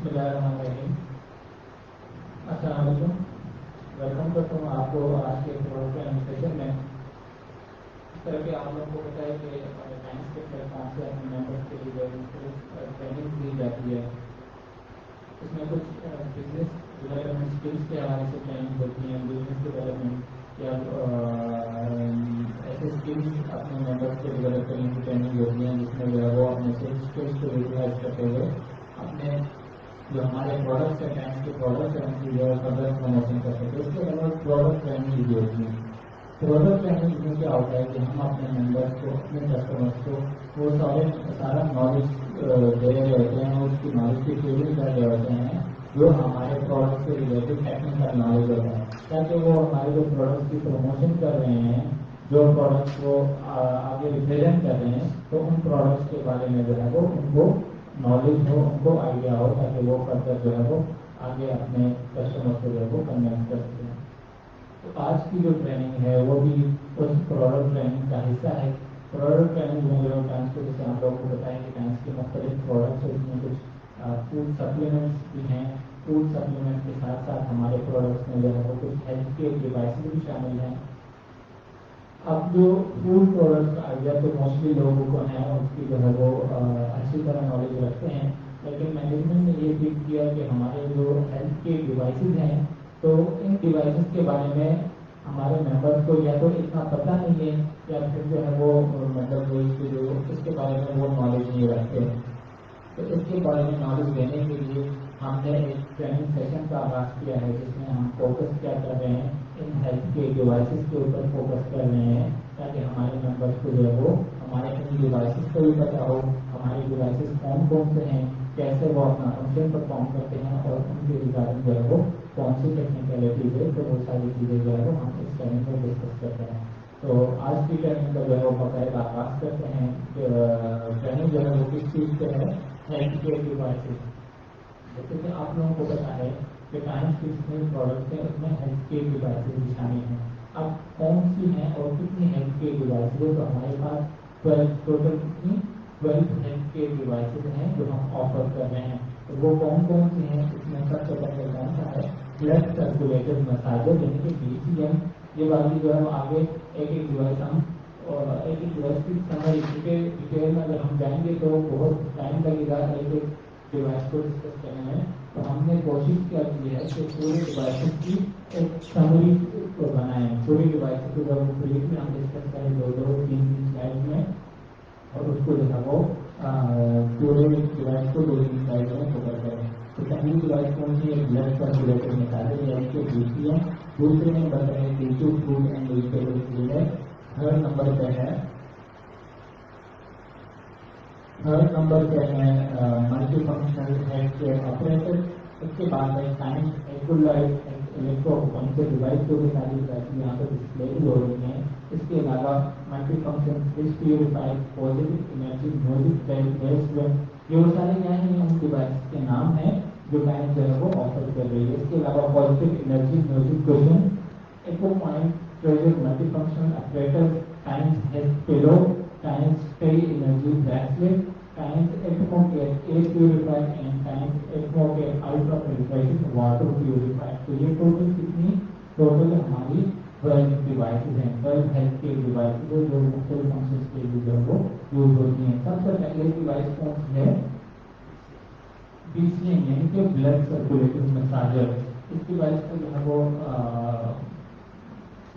بسم اللہ الرحمن الرحیم. السلام علیکم. ویلکم کرتا ہوں آپ کو آج کے سیشن میں. اس طرح کہ آپ لوگوں کو پتا ہے کہ سائنس کے پلیٹ فارم سے اپنے ممبرس کے لیے ٹریننگ دی جاتی ہے. اس میں کچھ بزنس ڈیولپمنٹ اسکلس کے حوالے سے ٹریننگ ہوتی ہیں. بزنس ڈیولپمنٹ یا ایسے اسکلس اپنے ممبرس کو ڈیولپ کرنے کی ٹریننگ ہوتی ہیں جس میں جو ہے وہ اپنے اسکلس کو یوٹیلائز کرتے ہوئے اپنے جو ہمارے پروڈکٹس ہیں ٹائم کے پروڈکٹس ہیں ان کی جو ہے فردر پروموشن کر سکتے ہیں. اس کے علاوہ پروڈکٹ ٹریننگ بھی ہوتی ہے. پروڈکٹ ٹریننگ میں کیا ہوتا ہے کہ ہم اپنے ممبرس کو اپنے کسٹمرس کو وہ سارا نالج دے رہے ہوتے ہیں. اس کی نالج کی شیئرنگ کر رہے ہوتے ہیں جو ہمارے پروڈکٹ سے ریلیٹڈ ٹیکنیکل نالج ہوتا ہے تاکہ وہ ہمارے جو پروڈکٹس کی پروموشن کر رہے ہیں جو پروڈکٹس کو آگے ریپرزینٹ کر رہے ہیں تو ان پروڈکٹس کے بارے میں جو ہے وہ ان کو نالج ہو ان کو آئیڈیا ہو تاکہ وہ فردر جو ہے وہ آگے اپنے کسٹمر کو جو ہے وہ کنوینس کر سکیں. تو آج کی جو ٹریننگ ہے وہ بھی اس پروڈکٹ ٹریننگ کا حصہ ہے. پروڈکٹ ٹریننگ میں جو ٹائمس کو جیسے ہم لوگوں کو بتائیں کہ ٹائمس کے مختلف پروڈکٹس ہوتی ہیں. کچھ فوڈ سپلیمنٹس بھی ہیں. فوڈ سپلیمنٹ کے ساتھ ساتھ ہمارے پروڈکٹس میں جو ہے وہ کچھ ہیلتھ کیئر ڈیوائسز بھی شامل ہیں. اب جو فوڈ پروڈکٹ کا آئیڈیا تو موسٹلی لوگوں کو ہے اس کی جو ہے وہ اچھی طرح نالج رکھتے ہیں. لیکن مینجمنٹ نے یہ فکر کیا کہ ہمارے جو ہیلتھ کے ڈیوائسز ہیں تو ان ڈیوائسز کے بارے میں ہمارے ممبرس کو یا تو اتنا پتہ نہیں ہے یا پھر جو ہے وہ مطلب جو اس کے بارے میں وہ نالج نہیں رکھتے. تو اس کے بارے میں نالج دینے کے لیے ہم نے ایک ٹریننگ سیشن کا آغاز کیا ہے جس میں ہم فوکس کیا کر رہے ہیں ان ہیلتھ کے ڈیوائسز کے اوپر فوکس کر رہے ہیں تاکہ ہمارے ممبرس کو جو ہے وہ ہمارے ان ڈیوائسز کو بھی پتہ ہو ہمارے ڈیوائسز کون کون سے ہیں کیسے وہ اپنا فنکشن پرفارم کرتے ہیں اور ان کے ریگارڈنگ جو ہے وہ کون سی ٹیکنیکلٹیز ہے تو وہ ساری چیزیں جو ہے وہ ہم اس ٹریننگ میں ڈسکس کرتے ہیں. تو آج کی ٹریننگ کا جو ہے وہ باقاعدہ آغاز کرتے ہیں. ٹریننگ جو ہے وہ کس چیز پہ ہے ہیلتھ کیئر ڈیوائسز. جیسے کہ آپ لوگوں کو پتا ہے کہ ٹائمس کے جتنے پروڈکٹس ہیں اس میں ہیلتھ کیئر ڈیوائسز بھی شامل ہیں. اب کون سی ہیں اور کتنی ہیلتھ کیئر ڈیوائسز ہے تو ہمارے پاس 12 ہیلتھ کیئر ڈیوائسز ہیں جو ہم آفر کر رہے ہیں. تو وہ کون کون سی ہیں اس میں سب سے پہلے کون سا ہے بلڈ سرکولیٹر مساجر یعنی کہ BCM. یہ والی جو ہے وہ آگے ایک ایک ڈیوائس ہم اور ایک ایک ڈیوائس کی سمجھ ڈیٹیل میں اگر ہم جائیں گے تو بہت ٹائم لگے گا ایک ایک ڈیوائس کو ڈسکس کرنے میں. تو ہم نے کوشش کیا کی ہے کہ پورے ڈیوائسز کی ایک سمری کو بنائیں. پوری ڈیوائسز کو جب بریف میں ہم ڈسکس کریں 2-3 سلائڈ میں اور اس کو جو ہے وہ پورے ڈیوائس کو 2-3 سلائڈ میں کور کریں. تو پہلی ڈیوائس کون سی ہے بلڈ سرکولیٹر مساجر یعنی کہ BCM. دوسرے نمبر پہ ہے T2 food and vegetable cleaner. Third number پہ ہے multi functional health care operator. اس کے بعد ہے سائنس الیکٹرو پنکچر ڈیوائس جو بھی ساری ڈیوائس یہاں پہ ڈسپلے بھی ہو رہی ہیں. اس کے علاوہ multi function fridge purifier positive energy music یہ وہ سارے کیا ہیں ان ڈیوائس کے نام ہیں جو بینک جو ہے وہ آفر کر رہی ہے. اس کے علاوہ positive energy music cushion eco point multi functional operator science health pillow science pay energy bracelet science ecmo care air purifier and science ecmo care ultra purifier water purifier. تو یہ ٹوٹل ہماری 12 devices ہیں. 12 health care devices جو مختلف functions کے لیے جو ہے وہ یوز ہوتی ہیں. سب سے پہلے ڈیوائس کون سی ہے BCM یعنی کہ بلڈ سرکولیٹر مساجر. اس ڈیوائس کو جو ہے وہ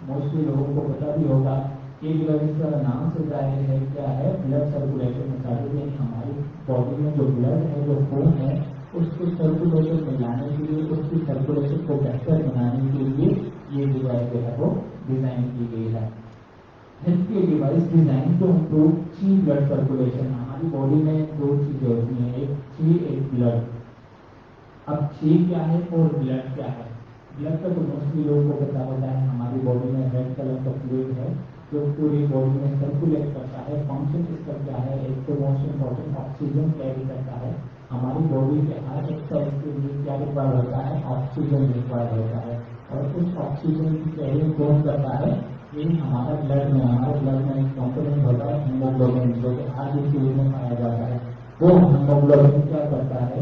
موسٹلی لوگوں کو پتا بھی ہوگا. یہ ڈیوائس کا نام سے ظاہر ہے کیا ہے بلڈ سرکولیٹر مساجر یعنی ہماری باڈی میں جو بلڈ ہے جو خون ہے اس کو سرکولیشن میں لانے کے لیے اس کی سرکولیشن کو بہتر بنانے کے لیے یہ ڈیوائس جو ہے وہ ڈیزائن کی گئی ہے. Health care device design to improve chi blood circulation. ہماری باڈی میں 2 چیزیں ہوتی ہیں ایک چی ایک بلڈ. اب چی کیا ہے اور بلڈ کیا ہے. بلڈ کا تو موسٹلی لوگوں کو پتا ہوتا ہے ہماری باڈی میں ریڈ کلر کا فلوئڈ ہے جو پوری باڈی میں سرکولیٹ کرتا ہے. فنکشن اس کا کیا ہے ایک تو موسٹ امپورٹنٹ آکسیجن کیری کرتا ہے. ہماری باڈی کے ہر ایک سیل کے لیے کیا ریکوائر ہوتا ہے آکسیجن ریکوائر ہوتا ہے اور اس آکسیجن کی کیرنگ کون کرتا ہے یہی ہمارا بلڈ میں. ہمارے بلڈ میں ایک کمپوننٹ ہوتا ہے ہیموگلوبن جو کہ آج کے چیز میں پایا جاتا ہے. وہ ہیموگلوبن کیا کرتا ہے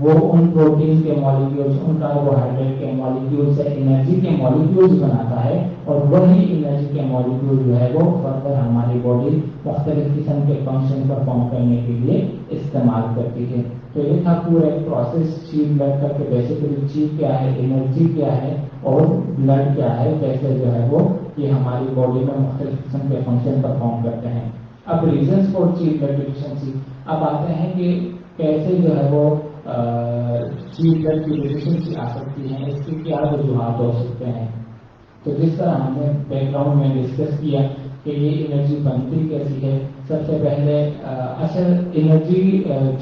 وہ ان پروٹین کے مالیکیولز، ان کاربوہائیڈریٹ کے مالیکیول سے انرجی کے مالیکیولز بناتا ہے، اور وہی انرجی کے مالیکیول جو ہے وہ فردر ہماری باڈی مختلف قسم کے فنکشن پرفارم کرنے کے لیے استعمال کرتی ہے۔ تو یہ تھا پورا ایک پروسیس چیف بلڈ کا، کہ بیسیکلی چیف کیا ہے، انرجی کیا ہے، اور بلڈ کیا ہے، کیسے جو ہے وہ یہ ہماری باڈی میں مختلف قسم کے فنکشن پرفارم کرتے ہیں۔ اب reasons for chief blood deficiency, اب آتے ہیں کہ کیسے جو ہے وہ چیف بلڈ کی ڈیفیشنسی آ سکتی ہے، اس کے کیا وجوہات ہو سکتے ہیں۔ تو جس طرح ہم نے بیک گراؤنڈ میں ڈسکس کیا کہ یہ انرجی بنتی کیسی ہے، سب سے پہلے اچھا انرجی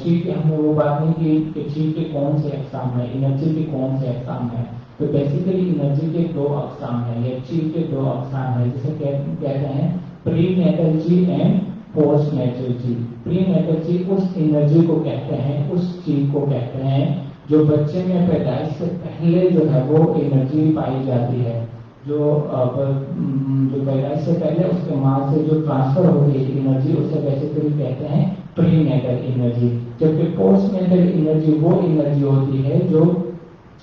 چیف کی ہم نے وہ بات نہیں کی کہ چیف کے کون سے اقسام ہیں، انرجی کے کون سے اقسام ہیں۔ تو بیسیکلی انرجی کے دو اقسام ہیں، یہ چیف کے دو اقسام ہیں، جسے کہتے ہیں پری نیٹل چی اینڈ پوسٹ نیٹل چی۔ پری نیٹل چی اس انرجی کو کہتے ہیں، اس چیز کو کہتے ہیں جو بچے میں پیدائش سے پہلے جو ہے وہ انرجی پائی جاتی ہے، جو پیدائش سے پہلے اس کے ماں سے جو ٹرانسفر ہوتی ہے انرجی، اسے بیسیکلی کہتے ہیں پری نیٹل انرجی۔ جبکہ پوسٹ نیٹل انرجی وہ انرجی ہوتی ہے جو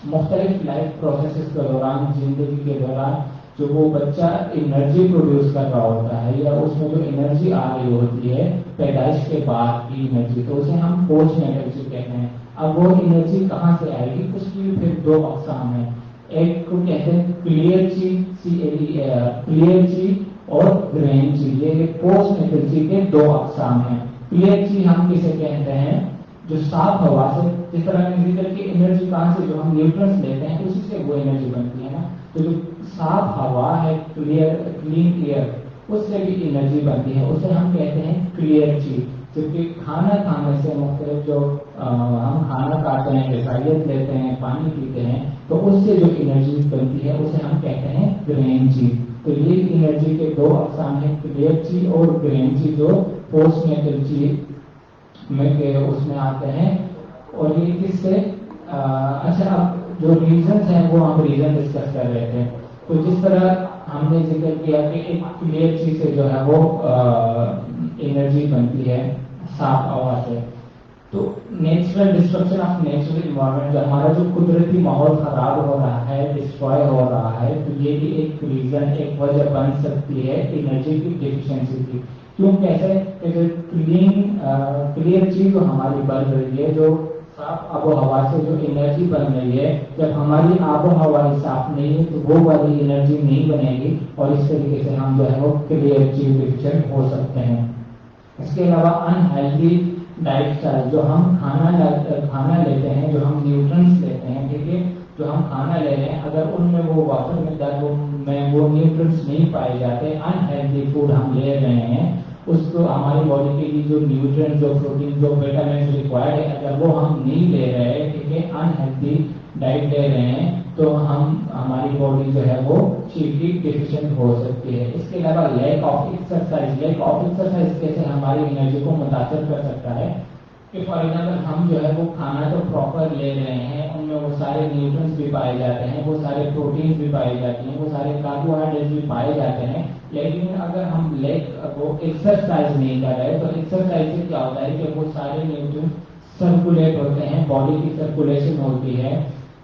مختلف لائف پروسیسز کے دوران، زندگی کے دوران جو وہ بچہ انرجی پروڈیوس کر رہا ہوتا ہے، یا اس میں جو انرجی آ رہی ہوتی ہے پیدائش کے بعد کی انرجی، تو اسے ہم پوسٹ نیٹل کہتے ہیں۔ اب وہ انرجی کہاں سے آئے گی، اس کی پھر دو اقسام ہیں، ایک کو کہتے ہیں کلیئر چی، کلیئر چی اور گرین چی۔ یہ پوسٹ نیٹل چی کے دو اقسام ہیں۔ کلیئر چی ہم کسے کہتے ہیں، جو صاف ہوا سے، جس طرح فزیکل کی انرجی کہاں سے، جو ہم نیوٹرنس لیتے ہیں اسی سے وہ انرجی بنتی ہے نا، تو جو صاف ہوا ہے، کلین ایئر، اس سے بھی انرجی بنتی ہے، اسے ہم کہتے ہیں کلیئر چیز۔ کیونکہ کھانا کھانے سے مختلف جو ہم کھانا کھاتے ہیں، غذائیت لیتے ہیں، پانی پیتے ہیں، تو اس سے جو انرجی بنتی ہے اسے ہم کہتے ہیں گرین چیز۔ تو یہ انرجی کے دو اقسام ہیں، کلیئر چیز اور گرین چیز، جو پوسٹ نیٹل چیز میں اس میں آتے ہیں۔ اور یہ کس سے اچھا، اب جو ریزنس ہیں وہ ہم ریزن ڈسکس کر رہے تھے۔ تو جس طرح ہم نے ذکر کیا کہ ایک کلیئر چیز سے جو ہے وہ انرجی بنتی ہے صاف ہوا سے، تو natural destruction of natural environment, ہمارا جو قدرتی ماحول خراب ہو رہا ہے، ڈسٹروائے ہو رہا ہے، تو یہ بھی ایک ریزن، ایک وجہ بن سکتی ہے انرجی کی ڈیفیشنسی کی۔ کیوں، کیسے کہ جو کلیئر چیز جو ہماری بن رہی ہے، جو صاف آب و ہوا سے جو انرجی بن رہی ہے، جب ہماری آب و ہوا ہی صاف نہیں ہے تو وہ والی انرجی نہیں بنے گی، اور اس طریقے سے ہم جو ہے وہ کلیئر چیز ڈیفیشنٹ ہو سکتے ہیں۔ اس کے علاوہ انہیلتھی ڈائٹ اسٹائل، جو ہم کھانا لیتے ہیں، جو ہم نیوٹرنس لیتے ہیں، ٹھیک ہے، جو ہم کھانا لے رہے ہیں، اگر ان میں وہ واٹر مقدار میں وہ نیوٹرنس نہیں پائے جاتے، انہیلتھی فوڈ ہم لے رہے ہیں، اس کو ہماری باڈی کے لیے جو نیوٹرینٹ، جو پروٹین، جو وٹامنس ریکوائرڈ ہے، اگر وہ ہم نہیں لے رہے، ٹھیک ہے، انہیلتھی ڈائٹ لے رہے ہیں، تو ہماری باڈی جو ہے وہ چیزی ڈیفیشنٹ ہو سکتی ہے۔ اس کے علاوہ lack of exercise, lack of exercise کیسے ہماری انرجی کو متاثر کر سکتا ہے کہ فار ایگزامپل ہم جو ہے وہ کھانا تو پراپر لے رہے ہیں، ان میں وہ سارے نیوٹرنس بھی پائے جاتے ہیں، وہ سارے پروٹینس بھی پائے جاتے ہیں، وہ سارے کاربوہائیڈریٹ بھی پائے جاتے ہیں، لیکن اگر ہم وہ ایکسرسائز نہیں کر رہے تو ایکسرسائز سے کیا ہوتا ہے کہ وہ سارے نیوٹرنس سرکولیٹ ہوتے ہیں، باڈی کی سرکولیشن ہوتی ہے،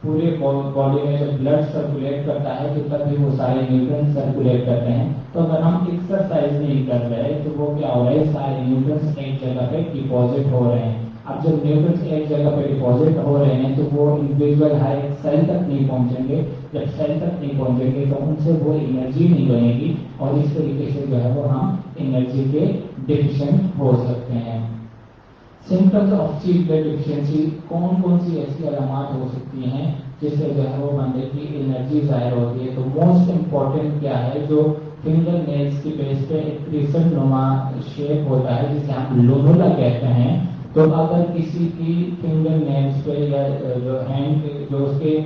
پورے باڈی میں جب بلڈ سرکولیٹ کرتا ہے تو تب بھی وہ سارے نیوٹرنس سرکولیٹ کرتے ہیں۔ تو اگر ہم ایکسرسائز نہیں کر رہے تو وہ کیا ہو رہا ہے، سارے نیوٹرنس ایک جگہ پہ ڈپازٹ ہو رہے ہیں۔ اب جب نیوٹرنس ایک جگہ پہ ڈپازٹ ہو رہے ہیں تو وہ انڈیویجول ہر ایک سیل تک نہیں پہنچیں گے، جب سیل تک نہیں پہنچیں گے تو ان سے وہ انرجی نہیں بنے گی، اور اس طریقے سے جو ہے وہ ہم انرجی کے ڈیفیشنٹ ہو سکتے ہیں۔ Symptoms of chief blood deficiency, کون کون سی ایسی علامات ہو سکتی ہیں جس سے جو ہے وہ بندے کی انرجی ظاہر ہوتی ہے؟ تو موسٹ امپورٹنٹ کیا ہے، جو فنگر نیلز کی بیس پہ ایک کریسنٹ نما شیپ ہوتا ہے جسے ہم لونولا کہتے ہیں۔ تو اگر کسی کی فنگر نیلز پہ یا جو ہینڈ جو اس کے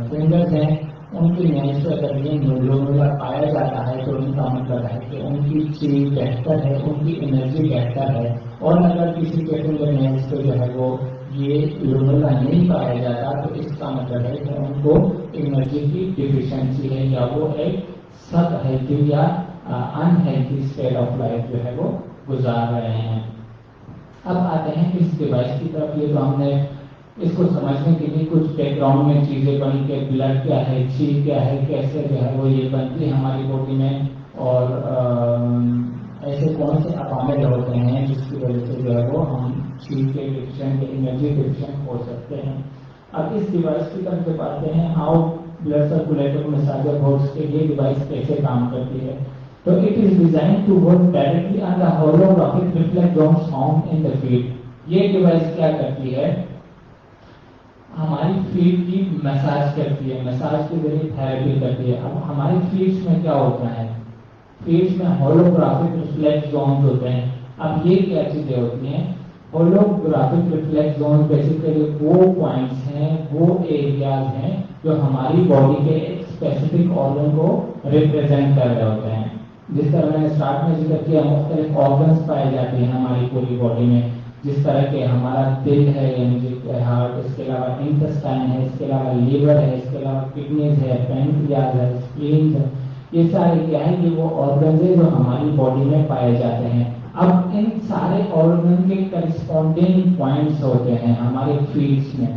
فنگرز ہیں ان کی نیلز پہ اگر یہ لونولا پایا جاتا ہے تو ان کا مطلب ہے کہ ان کی چیز بہتر ہے، ان کی انرجی بہتر ہے۔ اور اگر کسی کے فنگر نیلز پہ جو ہے وہ یہ لونولا نہیں پایا جاتا تو اس کا مطلب ہے کہ ان کو انرجی کی ڈیفیشنسی ہے، یا وہ ایک سب ہیلتھی یا انہیلتھی اسٹیٹ آف لائف جو ہے وہ گزار رہے ہیں۔ اب آتے ہیں اس ڈیوائس کی طرف۔ یہ تو ہم نے اس کو سمجھنے کے لیے کچھ بیک گراؤنڈ میں چیزیں بنی کہ بلڈ کیا ہے، چھی کیا ہے، کیسے جو ہے وہ یہ بنتی ہے ہماری باڈی میں، اور ایسے کون سے عوامل ہوتے ہیں جس کی وجہ سے جو ہے وہ ہم چھی کے ڈفیشینٹ یا انرجی ڈفیشینٹ ہو سکتے ہیں۔ اب اس ڈیوائس کی طرف جب آتے ہیں، how blood circulator massager hoots کے یہ ڈیوائس کیسے کام کرتی ہے، تو it is design to work directly on the holographic reflectors found in the feet. یہ ڈیوائس کیا کرتی ہے، ہماری فیٹ کی مساج کرتی ہے، مساج کے ذریعے تھراپی کرتی ہے۔ اب ہماری فیٹس میں کیا ہوتا ہے، فیٹس میں ہولوگرافک ریفلیکس زونز ہوتے ہیں۔ اب یہ کیا چیزیں ہوتی ہیں، ہولوگرافک ریفلیکس زون بیسیکلی وہ پوائنٹس ہیں، وہ ایریاز ہیں جو ہماری باڈی کے ایک اسپیسیفک آرگن کو ریپرزینٹ کر رہے ہوتے ہیں۔ جس طرح میں نے اسٹارٹ میں ذکر کیا، مختلف آرگنس پائے جاتے ہیں ہماری پوری باڈی میں، جس طرح کہ ہمارا دل ہے یعنی ہارٹ، اس کے علاوہ انٹسٹائن ہے، اس کے علاوہ لیور ہے، اس کے علاوہ کڈنیز ہے، پینکریاز ہے، اسپلین ہے، یہ سارے کیا ہیں، یہ وہ آرگنز ہیں جو ہماری باڈی میں پائے جاتے ہیں۔ اب ان سارے آرگن کے کرسپونڈنگ پوائنٹس ہوتے ہیں ہمارے فیٹس میں،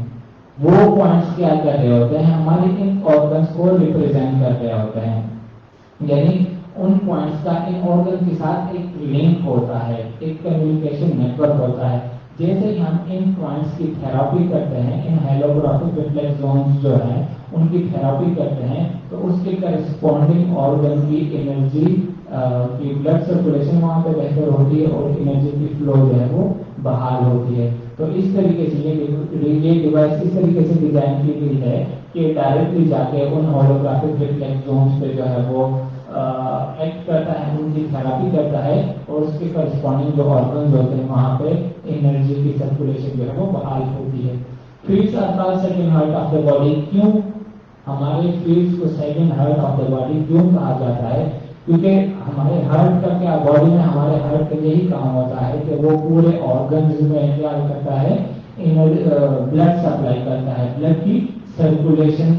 وہ پوائنٹس کیا کر رہے ہوتے ہیں، ہمارے ان آرگنس کو ریپرزینٹ کر رہے ہوتے ہیں، یعنی ان پوائنٹس کا ان آرگن کے ساتھ ایک لنک ہوتا ہے، ایک کمیونیکیشن نیٹورک ہوتا ہے۔ جیسے ہی ہم ان پوائنٹس کی تھراپی کرتے ہیں، ان ہولوگرافک ریفلیکس زونز جو ہیں ان کی تھراپی کرتے ہیں، تو اس کے کرسپونڈنگ آرگن کی انرجی کی بلڈ سرکولیشن وہاں پہ بہتر ہوتی ہے اور انرجی کی فلو جو ہے وہ بحال ہوتی ہے۔ تو اس طریقے سے یہ ڈیوائس اس طریقے سے ڈیزائن کی گئی ہے کہ ڈائریکٹلی جا کے ان ہولوگرافک ریفلیکس زونز پہ جو ہے وہ ایکٹ کرتا ہے، ان کی تھراپی کرتا ہے، اور اس کے کرسپونڈنگ جو آرگنز ہوتے ہیں وہاں پہ انرجی کی سرکولیشن جو ہے وہ بحال ہوتی ہے۔ Feets are called second heart of the body. کیوں ہمارے فیٹس کو second heart of the body کیوں کہا جاتا ہے؟ کیونکہ ہمارے ہارٹ کا کیا، باڈی میں ہمارے ہارٹ کا یہی کام ہوتا ہے کہ وہ پورے آرگنز میں کیا کرتا ہے، بلڈ سپلائی کرتا ہے، بلڈ کی سرکولیشن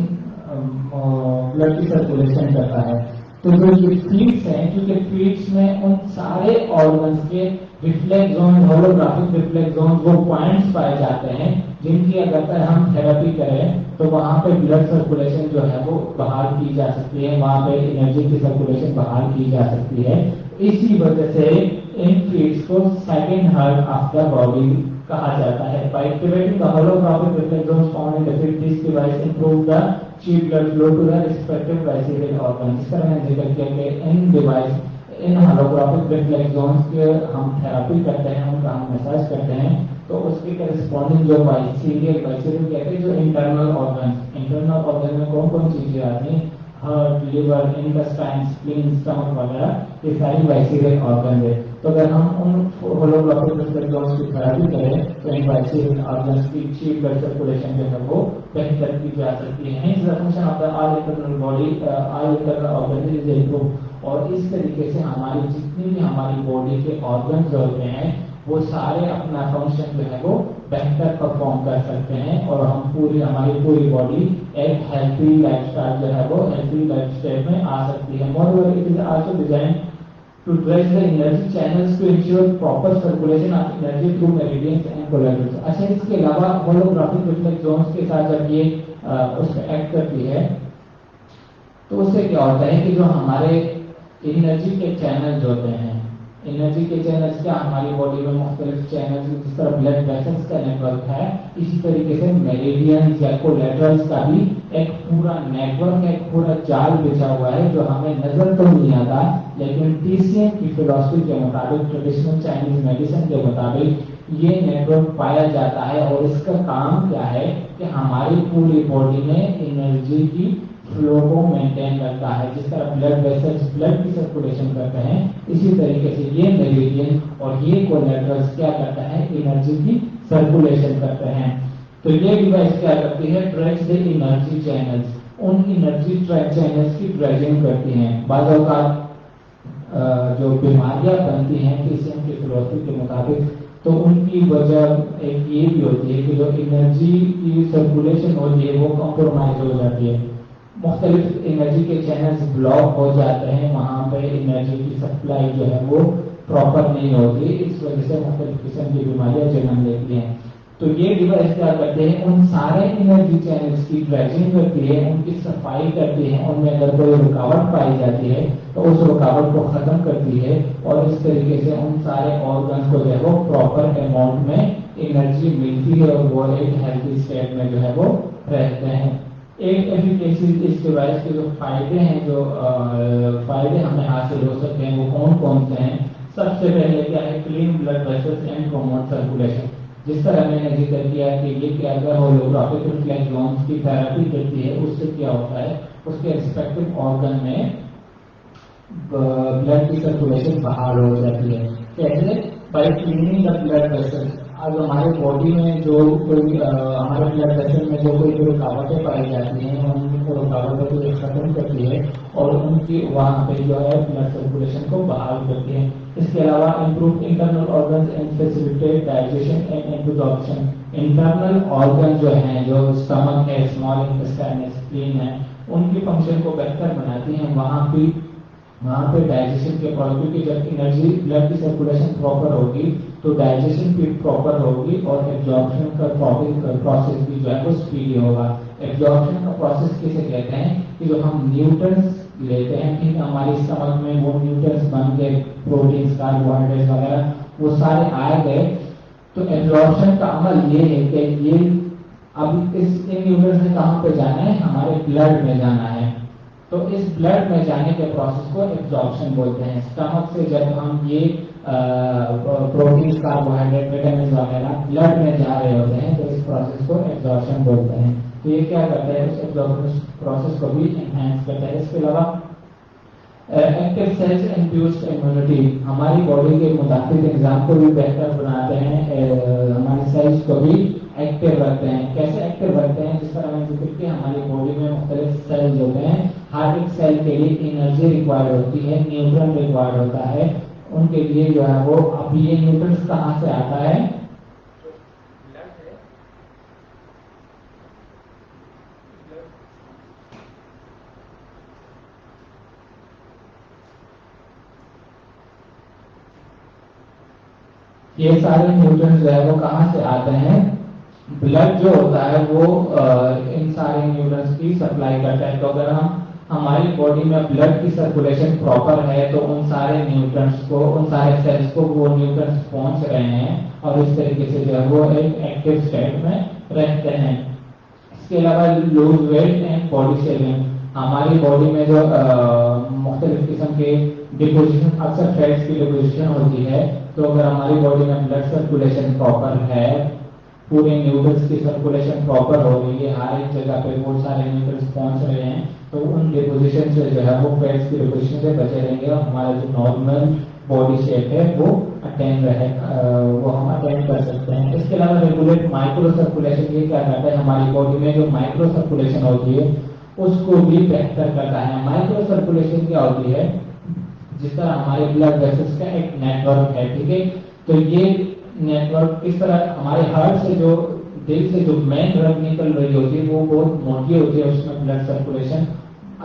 کرتا ہے۔ تو جو یہ فیٹس ہیں، کیونکہ فیٹس میں ان سارے آرگنز کے reflex zone, holographic reflex zone, وہ پوائنٹس پائے جاتے ہیں جن کی اگر ہم تھراپی کریں تو وہاں پہ بلڈ سرکولیشن جو ہے وہ بحال کی جا سکتی ہے، وہاں پہ انرجی کی سرکولیشن بحال کی جا سکتی ہے۔ اسی وجہ سے ان فیٹس کو second heart of the body کہا جاتا ہے۔ By activating the holographic reflex zones found in the feet, this device improve the cheap blood flow to the respective visceral organs۔ اس طرح میں ذکر کیا کہ ان ڈیوائس، ان holographic reflex zones کے ہم تھراپی کرتے ہیں، ان کا ہم مساج کرتے ہیں، تو اس کے کرسپونڈنگ جو وائسیریل کہتے ہیں، جو انٹرنل آرگن میں کون کون چیزیں آتی ہیں، heart, liver, intestine, spleen, stomach وغیرہ، یہ ساری وائسیریل آرگن ہے۔ تو اگر ہم ان ہولوگرافک ریفلیکس زونز کی تھراپی کریں تو ان وائسیریل آرگنز کی اچھی بلڈ سرکولیشن جو ہے وہ بہتر کی جا سکتی ہے۔ Hence the function of the all internal body, all internal organ is improve, اور اس طریقے سے ہماری جتنی بھی ہماری باڈی کے آرگنز ہوتے ہیں وہ سارے اپنا فنکشن جو ہے وہ بہتر پرفارم کر سکتے ہیں، اور ہم ہماری پوری باڈی ایک ہیلتھی لائف اسٹائل جو ہے وہ ہیلتھی لائف اسٹائل میں آ سکتی ہے۔ Moreover, it is also designed to dredge the energy channels to ensure proper circulation of energy through meridians and collaterals۔ اچھا، اس کے علاوہ ہولوگرافک ریفلیکس زونز کے ساتھ جب یہ اس پہ ایکٹ کرتی ہے تو اس سے کیا ہوتا ہے کہ جو ہمارے انرجی کے چینلز ہوتے ہیں، انرجی کے چینلز کیا، ہماری باڈی میں مختلف چینلز، جس طرح بلڈ ویسلز کا نیٹورک ہے، اسی طریقے سے میریڈینز یا کولیٹرلز کا بھی ایک پورا نیٹورک، ایک پورا جال بچھا ہوا ہے جو ہمیں نظر تو نہیں آتا، لیکن TCM کی فلسفی کے مطابق، ٹریڈیشنل چائنیز میڈیسن کے مطابق یہ نیٹورک پایا جاتا ہے، اور اس کا کام کیا ہے کہ ہماری پوری باڈی میں انرجی کی فلو کو مینٹین کرتا ہے۔ جس طرح بلڈ ویسلز بلڈ کی سرکولیشن کرتے ہیں، اسی طریقے سے یہ میریڈین اور یہ کولیٹرلز کیا کرتا ہے، انرجی کی سرکولیشن کرتے ہیں۔ تو یہ ڈیوائس کیا کرتی ہے، Dredge the energy channels, in energy channels کی ڈریجنگ کرتی ہیں۔ بعض اوقات جو بیماریاں بنتی ہیں TCM کی فلسفی کے مطابق، تو ان کی وجہ ایک یہ بھی ہوتی ہے کہ جو انرجی کی سرکولیشن ہوتی ہے وہ کمپرومائز ہو جاتی ہے، مختلف انرجی کے چینلز بلاک ہو جاتے ہیں، وہاں پہ انرجی کی سپلائی جو ہے وہ پراپر نہیں ہوتی، اس وجہ سے مختلف قسم کی بیماریاں جنم لیتی ہیں۔ تو یہ ڈیوائس کیا کرتے ہیں، ان سارے انرجی چینلز کی ڈریجنگ کرتی ہے، ان کی صفائی کرتی ہے، ان میں اگر کوئی رکاوٹ پائی جاتی ہے تو اس رکاوٹ کو ختم کرتی ہے، اور اس طریقے سے ان سارے آرگنز کو جو ہے وہ پراپر اماؤنٹ میں انرجی ملتی ہے، اور وہ ایک ہیلتھی اسٹیٹ میں جو ہے وہ رہتے ہیں۔ ایک ایفیکیسی اس ڈیوائس کے جو فائدے ہیں، جو فائدے ہمیں حاصل ہو سکتے ہیں، وہ کون کون سے ہیں؟ سب سے پہلے کیا ہے، clean blood vessels and promote circulation. جس طرح میں نے ذکر کیا کہ یہ کیا ہے، ہولوگرافک ریفلیکسونز کی تھراپی کرتی ہے، اس سے کیا ہوتا ہے، اس کے ریسپیکٹو آرگن میں بلڈ کی سرکولیشن بحال ہو جاتی ہے۔ کیسے؟ By cleaning the blood vessel. اب ہمارے باڈی میں جو کوئی ہمارے بلڈ ویسل میں جو کوئی رکاوٹیں پائی جاتی ہیں، ان کو رکاوٹوں کو ختم کرتی ہے، اور ان کی وہاں پہ جو ہے بلڈ سرکولیشن کو بحال کرتی ہے۔ اس کے علاوہ improve internal organs and facilitate digestion and introduction. Internal organ جو ہیں، جو اسٹمک ہے، اسمال انٹسٹائن ہے، اسپلین ہے، ان کی فنکشن کو بہتر بناتی ہیں۔ وہاں پہ ڈائجیشن کے کیونکہ جب انرجی بلڈ کی سرکولیشن پراپر ہوگی تو ڈائجیشن بھی پراپر ہوگی، اور ایبزارپشن کا پروسیس بھی جو ہے وہ اسپیڈی ہوگا۔ ایبزارپشن کا پروسیس کسے کہتے ہیں کہ جو ہم نیوٹرنس لیتے ہیں، ٹھیک ہماری اسٹمک میں وہ نیوٹرنس بن گئے، پروٹینس، کاربوہائیڈریٹس وغیرہ وہ سارے آ گئے، تو ایبزارپشن کا عمل یہ ہے کہ یہ اب ان نیوٹرنس نے کہاں پہ جانا ہے، ہمارے بلڈ میں جانا ہے، تو اس بلڈ میں جانے کے پروسیس کو ایبزارپشن بولتے ہیں۔ اسٹمک سے جب ہم یہ پروٹین، کاربوہائیڈریٹ، وٹامنز وغیرہ بلڈ میں جا رہے ہوتے ہیں تو اس پروسیس کو ایبزارپشن بولتے ہیں۔ تو یہ کیا کرتا ہے، اس ایبزارپشن پروسیس کو بھی انہینس کرتا ہے۔ اس کے علاوہ ایکٹیو سیلز انڈیوسڈ امیونٹی، ہماری باڈی کے مدافع نظام کو بھی بہتر بناتے ہیں، ہمارے سیلز کو بھی ایکٹیو رکھتے ہیں۔ کیسے ایکٹیو رکھتے ہیں؟ جس طرح میں نے ذکر کیا، ہماری باڈی میں مختلف سیلز ہوتے ہیں، ہر ایک سیل کے لیے انرجی ریکوائرڈ ہوتی ہے، نیوٹرن ریکوائرڈ ہوتا ہے، ان کے لیے جو ہے وہ اب یہ نیوٹرنس کہاں سے آتا ہے؟ یہ سارے نیوٹرنز جو ہے وہ کہاں سے آتے ہیں؟ بلڈ جو ہوتا ہے وہ ان سارے نیوٹرنز کی سپلائی کرتا ہے۔ تو اگر ہماری باڈی میں بلڈ کی سرکولیشن پراپر ہے تو ان سارے نیوٹرنز کو، ان سارے سیلز کو وہ نیوٹرنز پہنچ رہے ہیں، اور اس طریقے سے جو ہے وہ ایک ایکٹیو اسٹیٹ میں رہتے ہیں۔ اس کے علاوہ lose weight and body shipping, ہماری باڈی میں جو مختلف قسم کے ڈپوزیشن، اکثر فیٹس کی ڈپوزیشن ہوتی ہے، تو اگر ہماری باڈی میں بلڈ سرکولیشن پراپر ہے، پورے نیوٹرنس کی سرکولیشن پراپر ہو رہی ہے، ہر ایک جگہ پہ وہ سارے نیوٹرنس پہنچ رہے ہیں، تو ان ڈپوزیشن سے جو ہے وہ فیٹس کی ڈپوزیشن سے بچے رہیں گے، اور ہمارا جو نارمل باڈی شیپ ہے وہ ہم اٹینڈ کر سکتے ہیں۔ اس کے علاوہ ریگولیٹ مائکرو سرکولیشن، یہ کیا کرتا ہے، ہماری باڈی میں جو مائکرو سرکولیشن ہوتی ہے اس کو بھی بہتر کرتا ہے۔ مائکرو سرکولیشن کیا ہوتی ہے؟ جس طرح ہمارے بلڈ ویسلز کا ایک نیٹ ورک ہے، ٹھیک ہے، تو یہ نیٹ ورک اس طرح ہمارے ہارٹ سے جو دل سے جو مین ڈرگ نکل رہی ہوتی ہے وہ بہت موٹی ہوتی ہے، اس میں بلڈ سرکولیشن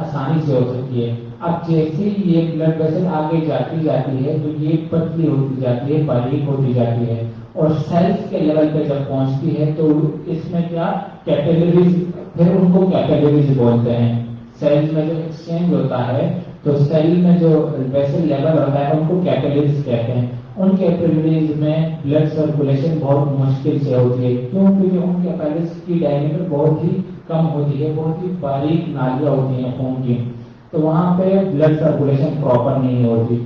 آسانی سے ہو سکتی ہے۔ اب جیسے ہی یہ بلڈ ویسل آگے جاتی ہے تو یہ پتلی ہوتی جاتی ہے، باریک ہوتی جاتی ہے، اور سیلز کے لیول پہ جب پہنچتی ہے تو اس میں کیا کیپیلریز، پھر ان کو کیپیلریز بولتے ہیں۔ سیلز میں جو ایکسچینج ہوتا ہے تو سیل میں جو ویسل لیول ہوتا ہے ان کو کیپیلریز کہتے ہیں۔ ان کیپیلریز میں بلڈ سرکولیشن بہت مشکل سے ہوتی ہے، کیوں؟ کیونکہ ان کیپیلریز کی ڈائمیٹر بہت ہی کم ہوتی ہے، بہت ہی باریک نالیاں ہوتی ہیں خون کی، تو وہاں پہ بلڈ سرکولیشن پراپر نہیں ہوتی۔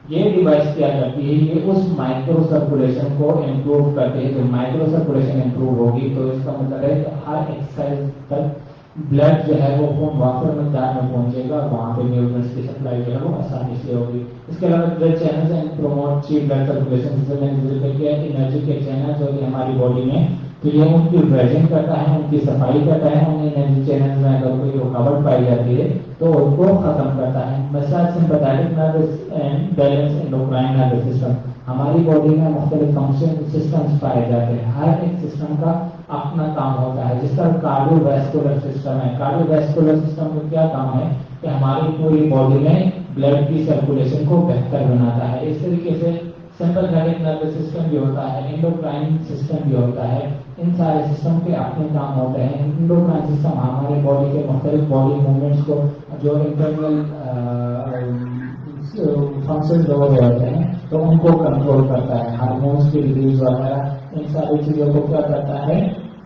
یہ ڈیوائس کیا کرتی ہے، یہ اس مائکرو سرکولیشن کو امپروو کرتی ہے۔ جب مائکرو سرکولیشن امپروو ہوگی تو اس کا مطلب ہے کہ ہر ایکسرسائز تک بلڈ جو ہے وہ خون وافر مقدار میں پہنچے گا، وہاں پہ نیوٹرنس کی سپلائی جو ہے وہ آسانی سے ہوگی۔ اس کے علاوہ blood channels and promote chief blood circulation, جسے میں نے ذکر کیا انرجی کے چینلز ہوتے ہیں ہماری باڈی میں، تو یہ ان کی ڈریجنگ کرتا ہے، ان کی صفائی کرتا ہے، ان انرجی چینلز میں اگر کوئی رکاوٹ پائی جاتی ہے تو ان کو ختم کرتا ہے۔ مثال sympathetic nervous and balance endocrine nervous system, ہماری باڈی میں مختلف فنکشن سسٹمز پائے جاتے ہیں، ہر ایک سسٹم کا اپنا کام ہوتا ہے۔ جس طرح کارڈیو ویسکولر سسٹم ہے، کارڈیو ویسکولر سسٹم کا کیا کام ہے کہ ہماری پوری باڈی میں بلڈ کی سرکولیشن کو بہتر بناتا ہے۔ اس طریقے سے سمپیتھیٹک نروس سسٹم بھی ہوتا ہے، انڈوکرائن سسٹم بھی ہوتا ہے، ان سارے سسٹم کے اپنے کام ہوتے ہیں. انڈوکرائن سسٹم ہمارے باڈی کے مختلف باڈی موومنٹس کو جو انٹرنل فنکشن جو ہوتے ہیں تو ان کو کنٹرول کرتا ہے. ہارمونس کی ریلیز وغیرہ ان ساری چیزوں کو کیا کرتا ہے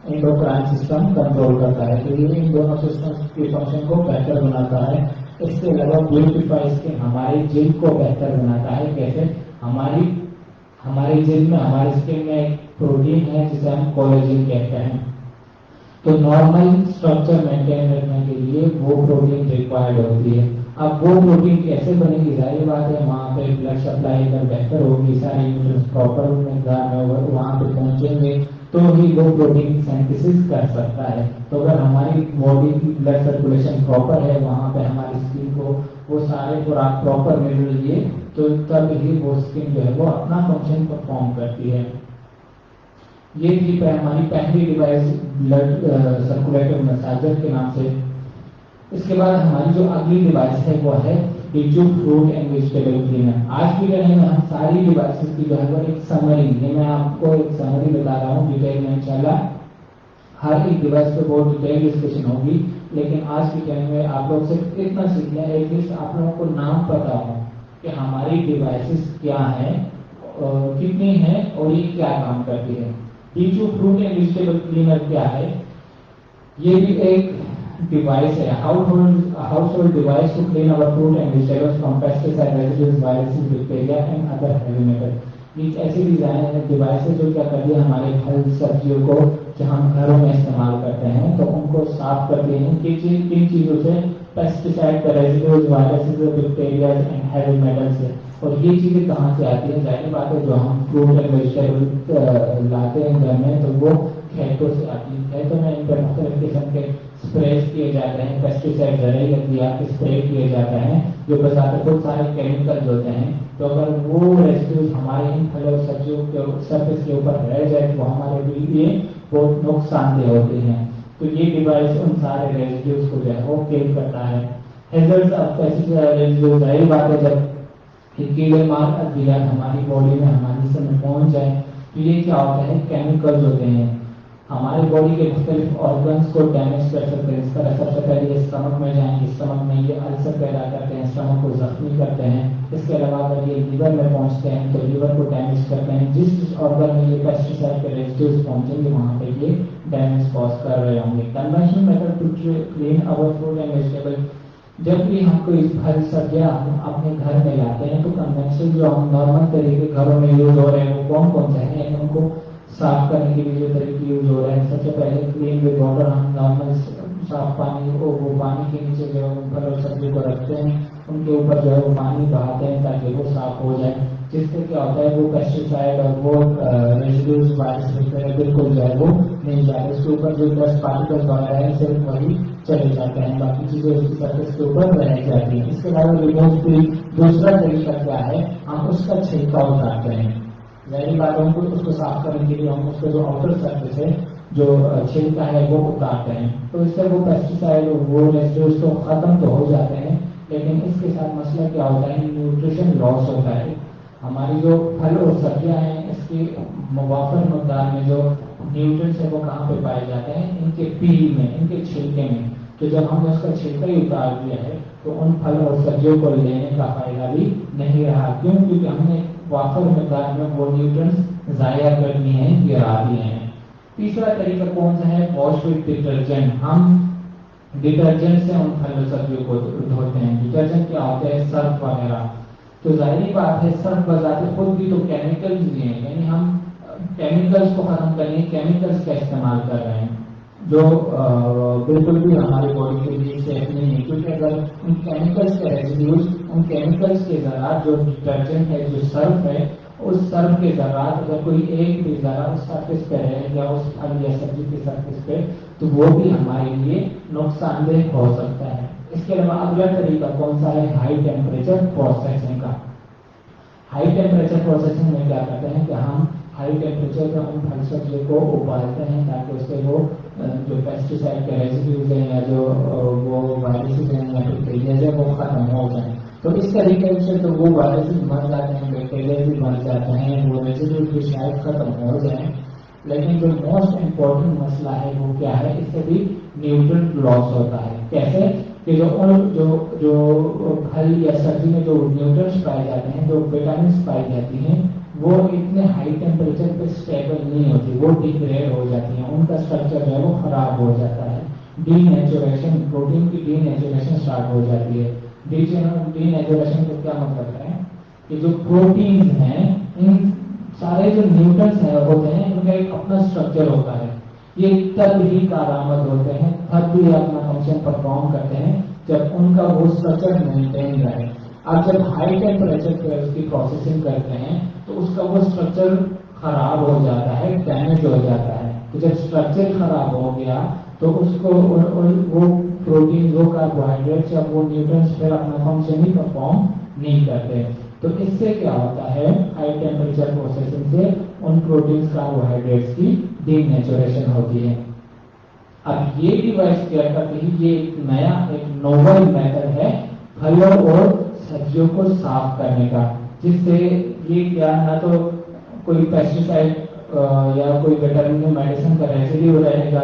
انڈوکرائن سسٹم کنٹرول کرتا ہے. تو یہ ان دونوں سسٹم کی فنکشن کو بہتر بناتا ہے. اس کے علاوہ بیوٹیفائز کے ہماری جلد کو بہتر بناتا ہے. کیسے؟ ہماری جلد میں ہماری اسکن میں ایک پروٹین ہے جسے ہم کولیجن کہتے ہیں. تو نارمل اسٹرکچر مینٹین رکھنے کے لیے وہ پروٹین ریکوائرڈ ہوتی ہے. اب وہ پروٹین کیسے بنے گی؟ ظاہر بات ہے وہاں پہ بلڈ سپلائی اگر بہتر ہوگی, سارے نیوٹرینٹس پراپر مقدار میں وہاں پہ پہنچیں گے تو ہی وہ پروٹین سینتھسس کر سکتا ہے. تو اگر ہماری باڈی کی بلڈ سرکولیشن پراپر ہے, وہاں پہ ہماری اسکن کو وہ سارے خوراک پراپر مل رہی ہے, تو تب ہی وہ اسکن جو ہے وہ اپنا فنکشن پرفارم کرتی ہے. یہ تھی ہماری پہلی ڈیوائس بلڈ سرکولیٹر مساجر کے نام سے. اس کے بعد ہماری جو اگلی ڈیوائس ہے وہ ہے ٹیچو فروٹ اینڈ ویجیٹیبل کلینر. آج کی ڈے میں ہم ساری ڈیوائسز کی جو ہے وہ ایک سمری, یہ میں آپ کو ایک سمری بتا رہا ہوں ڈیٹیل میں. انشاءاللہ ہر ایک ڈیوائس پہ بہت ڈیٹیل ڈسکشن ہوگی, لیکن آج کی ٹائم میں آپ لوگ سے اتنا سیکھ لیں ایٹ لیسٹ آپ لوگوں کو نام پتا ہو کہ ہماری ڈیوائسز کیا ہیں, کتنی ہیں اور یہ کیا کام کرتی ہے. ٹیچو فروٹ اینڈ ویجیٹیبل کلینر کیا ہے؟ یہ بھی ایک ڈیوائس ہے, household device to clean اور fruit and vegetables from pesticide residues, viruses, bacteria and other heavy metal. یہ ایسی ڈیزائن ڈیوائس ہے جو کیا کرتی ہے ہمارے پھل سبزیوں کو جو ہم گھروں میں استعمال کرتے ہیں تو ان کو صاف کرتے ہیں. کن چیزوں سے؟ Pesticide residues, viruses, bacteria and heavy metal سے. اور یہ چیزیں کہاں سے آتی ہیں؟ ظاہر بات ہے جو ہم فروٹ اینڈ ویجیٹیبل لاتے ہیں گھر میں تو وہ کھیتوں سے آتی ہیں. کھیتوں میں ان پر مختلف قسم کے اسپریز کیے جاتے ہیں, پیسٹیسائڈ زرعی ادویات کے اسپرے کیے جاتے ہیں جو بذات خود سارے کیمیکل ہوتے ہیں. تو اگر وہ ریزیڈوز ہمارے ان پھل اور سبزیوں کے سرفیس کے اوپر رہ جائے تو ہمارے لیے بہت نقصان دہ ہوتے ہیں. تو یہ ڈیوائس ان سارے ریزیڈوز کو جو ہے وہ کل کرتا ہے. ہیزرڈز آف پیسٹیسائڈ ریزیڈوز, ظاہر بات ہے جب کیڑے مار ادویات ہماری باڈی میں ہماری جسم میں پہنچ جائیں تو یہ کیا ہوتا ہے کیمیکلز ہوتے ہیں ہماری باڈی کے مختلف آرگنس کو ڈیمیج کر سکتے ہیں. اس طرح سب سے پہلے اسٹمک میں جائیں گے, اسٹمک میں یہ السر پیدا کرتے ہیں, اسٹمک کو زخمی کرتے ہیں. اس کے علاوہ اگر یہ لیور میں پہنچتے ہیں تو لیور کو ڈیمیج کرتے ہیں. جس آرگن میں یہ پیسٹیسائڈ کے ریزیڈوز پہنچیں گے وہاں پہ یہ ڈیمیج کاز کر رہے ہوں گے. کنونشنل میتھڈ ٹو کلین اور فروٹ اینڈ ویجیٹیبل, جب بھی ہم کوئی پھل سبزیاں اپنے گھر میں لاتے ہیں تو کنونشنل جو ہم نارمل طریقے گھروں میں یوز ہو رہے ہیں وہ کون کون سے ہیں؟ ان کو صاف کرنے کے لیے جو طریقے یوز ہو رہے ہیں, سب سے پہلے کلین ود واٹر, ہم نارمل صاف پانی کو وہ پانی کے نیچے جو پھل اور سبزی کو رکھتے ہیں ان کے اوپر جو ہے وہ پانی بہاتے ہیں تاکہ وہ صاف ہو جائے. جس سے کیا ہوتا ہے وہ پیسٹیسائڈ اور وہ ریزیڈوز وائرس بالکل جو ہے وہ نہیں جاتے. اس کے اوپر جو ڈسٹ پارٹیکلز وغیرہ ہیں صرف وہی چلے جاتے ہیں, باقی چیزیں اس کی سرفیس کے اوپر رہ جاتی ہیں. اس کے علاوہ ریموو فری دوسرا طریقہ کیا ہے, ہم اس کا چھلکا اتارتے ہیں. ظاہری بات ہے اس کو صاف کرنے کے لیے ہم اس کا جو آؤٹر سرفیس ہے جو چھلکا ہے وہ اتارتے ہیں. تو اس سے وہ پیسٹیسائڈ وہ ریزیڈوز تو ختم تو ہو جاتے ہیں, لیکن اس کے ساتھ مسئلہ کیا ہوتا ہے نیوٹریشن لاس ہوتا ہے. ہماری جو پھل اور سبزیاں ہیں اس کی موافر مقدار میں جو نیوٹرینٹس ہیں وہ کہاں پہ پائے جاتے ہیں؟ ان کے پیل میں, ان کے چھلکے میں. تو جب ہم نے اس کا چھلکا ہی اتار دیا ہے تو ان پھل اور سبزیوں کو لینے کا فائدہ بھی نہیں رہا. کیوں؟ کیونکہ ہم نے وافر مقدار میں وہ نیوٹرینٹس ضائع کر دیے ہیں, گرا دیے ہیں. تیسرا طریقہ کون سا ہے؟ Wash with detergent. ہم ڈٹرجنٹ سے ان پھل اور سبزیوں کو دھوتے ہیں. ڈٹرجنٹ کیا ہوتا ہے؟ سرف وغیرہ. تو ظاہری بات ہے سرف بذات خود بھی تو کیمیکلز بھی ہیں, یعنی ہم کیمیکلز کو ختم کرنے کیمیکلز کا استعمال کر رہے ہیں جو بالکل بھی ہماری باڈی کے لیے سیف نہیں ہے. کیونکہ اگر ان کیمیکلز کے ریزیڈیوز, ان کیمیکلز کے ذرات جو ڈٹرجنٹ ہے جو سرف ہے اس سرف کے ذرات اگر کوئی ایک بھی ذرا اس سرفیس پہ رہے یا اس پھل یا سبزی کے سرفیس پہ تو وہ بھی ہمارے لیے نقصان دہ ہو سکتا ہے. اس کے علاوہ اگلا طریقہ کون سا ہے؟ ہائی ٹیمپریچر پروسیسنگ کا. ہائی ٹیمپریچر پروسیسنگ میں کیا کرتے ہیں کہ ہم ہائی ٹیمپریچر پہ ان پھل سبزیوں کو ابالتے ہیں تاکہ اس سے وہ جو پیسٹیسائڈ کے ریزیڈیوز ہیں یا جو وہ وائرسز ہیں یا بیکٹیریاز ہیں وہ ختم ہو جائیں. تو اس طریقے سے تو وہ وائرسز مر جاتے ہیں, بیکٹیریا بھی مر جاتے ہیں, وہ ریزیڈیوز بھی شاید ختم ہو جائیں. لیکن جو موسٹ امپورٹنٹ مسئلہ ہے وہ کیا ہے، اس سے بھی نیوٹرنٹ لاس ہوتا ہے. کیسے کہ جو پھل یا سبزی میں جو نیوٹرنٹس پائے جاتے ہیں، جو وٹامنس پائی جاتی ہیں، وہ اتنے ہائی ٹیمپریچر پہ اسٹیبل نہیں ہوتی، وہ ڈیگریڈ ہو جاتی ہیں، ان کا اسٹرکچر جو ہے وہ خراب ہو جاتا ہے. ڈی نیچوریشن، پروٹین کی ڈی نیچوریشن اسٹارٹ ہو جاتی ہے. ڈی نیچوریشن کا کیا مطلب ہے کہ جو پروٹینز ہیں، ان سارے جو نیوٹرنس ہوتے ہیں، ان کا ایک اپنا اسٹرکچر ہوتا ہے. یہ تب ہی کارآمد ہوتے ہیں، تب بھی اپنا فنکشن پرفارم کرتے ہیں جب ان کا وہ اسٹرکچر مینٹین رہے. آپ جب ہائی ٹیمپریچر پہ اس کی پروسیسنگ کرتے ہیں تو اس کا وہ اسٹرکچر خراب ہو جاتا ہے، ڈیمیج ہو جاتا ہے. تو جب اسٹرکچر خراب ہو گیا تو اس کو وہ پروٹین، وہ کاربوہائیڈریٹس یا وہ نیوٹرنس پھر اپنا فنکشن ہی پرفارم نہیں کرتے. تو اس سے کیا ہوتا ہے، ہائی ٹیمپریچر پروسیسنگ سے ان پروٹینز، کاربوہائیڈریٹس کی ڈی نیچوریشن ہوتی ہے. اب یہ ڈیوائس کیا کرتی ہے، یہ ایک نیا، ایک نوول میتھڈ ہے پھلوں اور سبزیوں کو صاف کرنے کا، جس سے یہ کیا، نہ تو کوئی پیسٹیسائڈ یا کوئی ویٹامن میڈیسن کا ریزیڈیو رہے گا،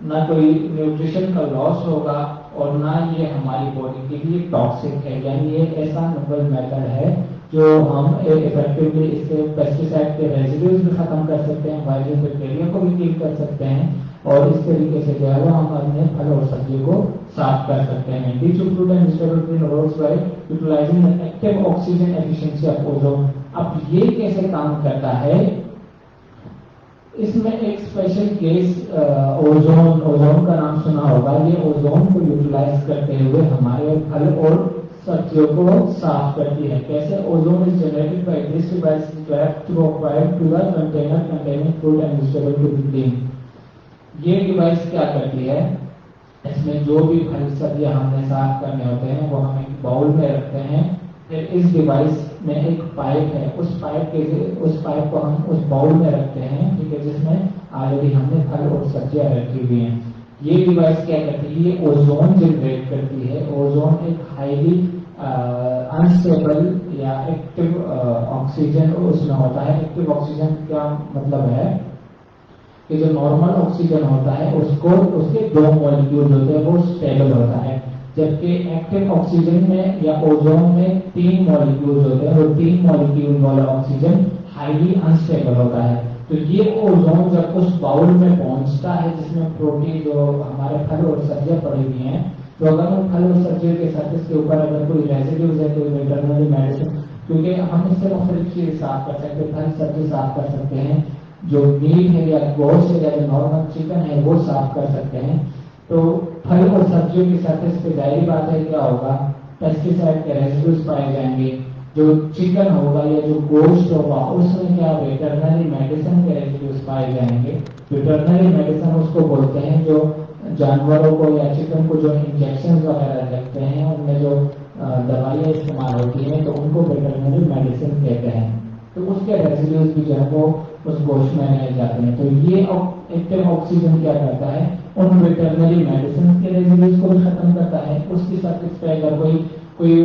نہ کوئی نیوٹریشن کا لاس ہوگا، اور نہ یہ ہماری باڈی کے لیے ٹاکسک ہے. یعنی یہ ایسا نوول میتھڈ ہے جو ہم افیکٹولی اس سے پیسٹیسائڈ کے ریزیڈیوز بھی ختم کر سکتے ہیں، وائرس بیکٹیریا کو بھی کل کر سکتے ہیں، اور اس طریقے سے جو ہے وہ ہم اپنے پھل اور سبزیوں کو صاف کر سکتے ہیں. The fruit and vegetable green works by utilizing active oxygen efficiency of ozone. اب یہ کیسے کام کرتا ہے، اس میں ایک اسپیشل کیس اوزون کا نام سنا ہوگا. یہ اوزون کو یوٹیلائز کرتے ہوئے ہمارے پھل اور سبزیوں کو صاف کرتی ہے. کیسے؟ Ozone is generated by this device direct through pipe to the container containing fruit and vegetable to be clean. یہ ڈیوائس کیا کرتی ہے، اس میں جو بھی پھل سبزیاں ہم نے صاف کرنے ہوتے ہیں وہ ہم ایک باؤل میں رکھتے ہیں. پھر اس ڈیوائس میں ایک پائپ ہے، اس پائپ کو ہم اس باؤل میں رکھتے ہیں، ٹھیک ہے، جس میں آلریڈی ہم نے پھل اور سبزیاں رکھی ہوئی ہیں. یہ ڈیوائس کیا کرتی ہے، یہ اوزون جنریٹ کرتی ہے. اوزون ایک ہائیلی انسٹیبل یا ایکٹیو آکسیجن اس میں ہوتا ہے. ایکٹیو آکسیجن کیا مطلب ہے کہ جو نارمل آکسیجن ہوتا ہے اس کے 2 مالیکیول ہوتے ہیں، وہ اسٹیبل ہوتا ہے، جبکہ ایکٹیو آکسیجن میں یا اوزون میں 3 مالیکیول ہوتے ہیں، وہ 3 مالیکیول والا آکسیجن ہائیلی انسٹیبل ہوتا ہے. تو یہ اوزون جب اس باؤل میں پہنچتا ہے جس میں پروٹین جو ہمارے پھل اور سبزیاں پڑی ہوئی ہیں، تو اگر ان پھل اور سبزیوں کے سرفیس کے اوپر اگر کوئی ریزیڈیوز ہے، کوئی ویٹرنری میڈیسن، کیونکہ ہم اس سے مختلف چیز صاف کر سکتے ہیں، پھل سبزی صاف کر سکتے ہیں، جو میٹ ہے یا گوشت ہے یا جو نارمل چکن ہے وہ صاف کر سکتے ہیں. تو پھل اور سبزیوں کی سرفیس پہ ظاہری بات ہے کیا ہوگا، پیسٹیسائڈ کے ریزیڈیوز پائے جائیں گے. جو چکن ہوگا یا جو گوشت ہوگا اس میں کیا ویٹرنری میڈیسن کے ریزیڈیوز پائے جائیں گے. ویٹرنری میڈیسن اس کو بولتے ہیں جو جانوروں کو یا چکن کو جو انجیکشن وغیرہ لگتے ہیں، ان میں جو دوائیاں استعمال ہوتی ہیں، تو ان کو ویٹرنری میڈیسن کہتے ہیں. تو اس کے ریزیڈیوز بھی جو ہے وہ اس گوشت میں رہ جاتے ہیں. تو یہ ایکٹیو آکسیجن کیا کرتا ہے، ان ویٹرنری میڈیسن کے ریزیڈیوز کو بھی ختم کرتا ہے. اس کی سرفیس پہ اگر کوئی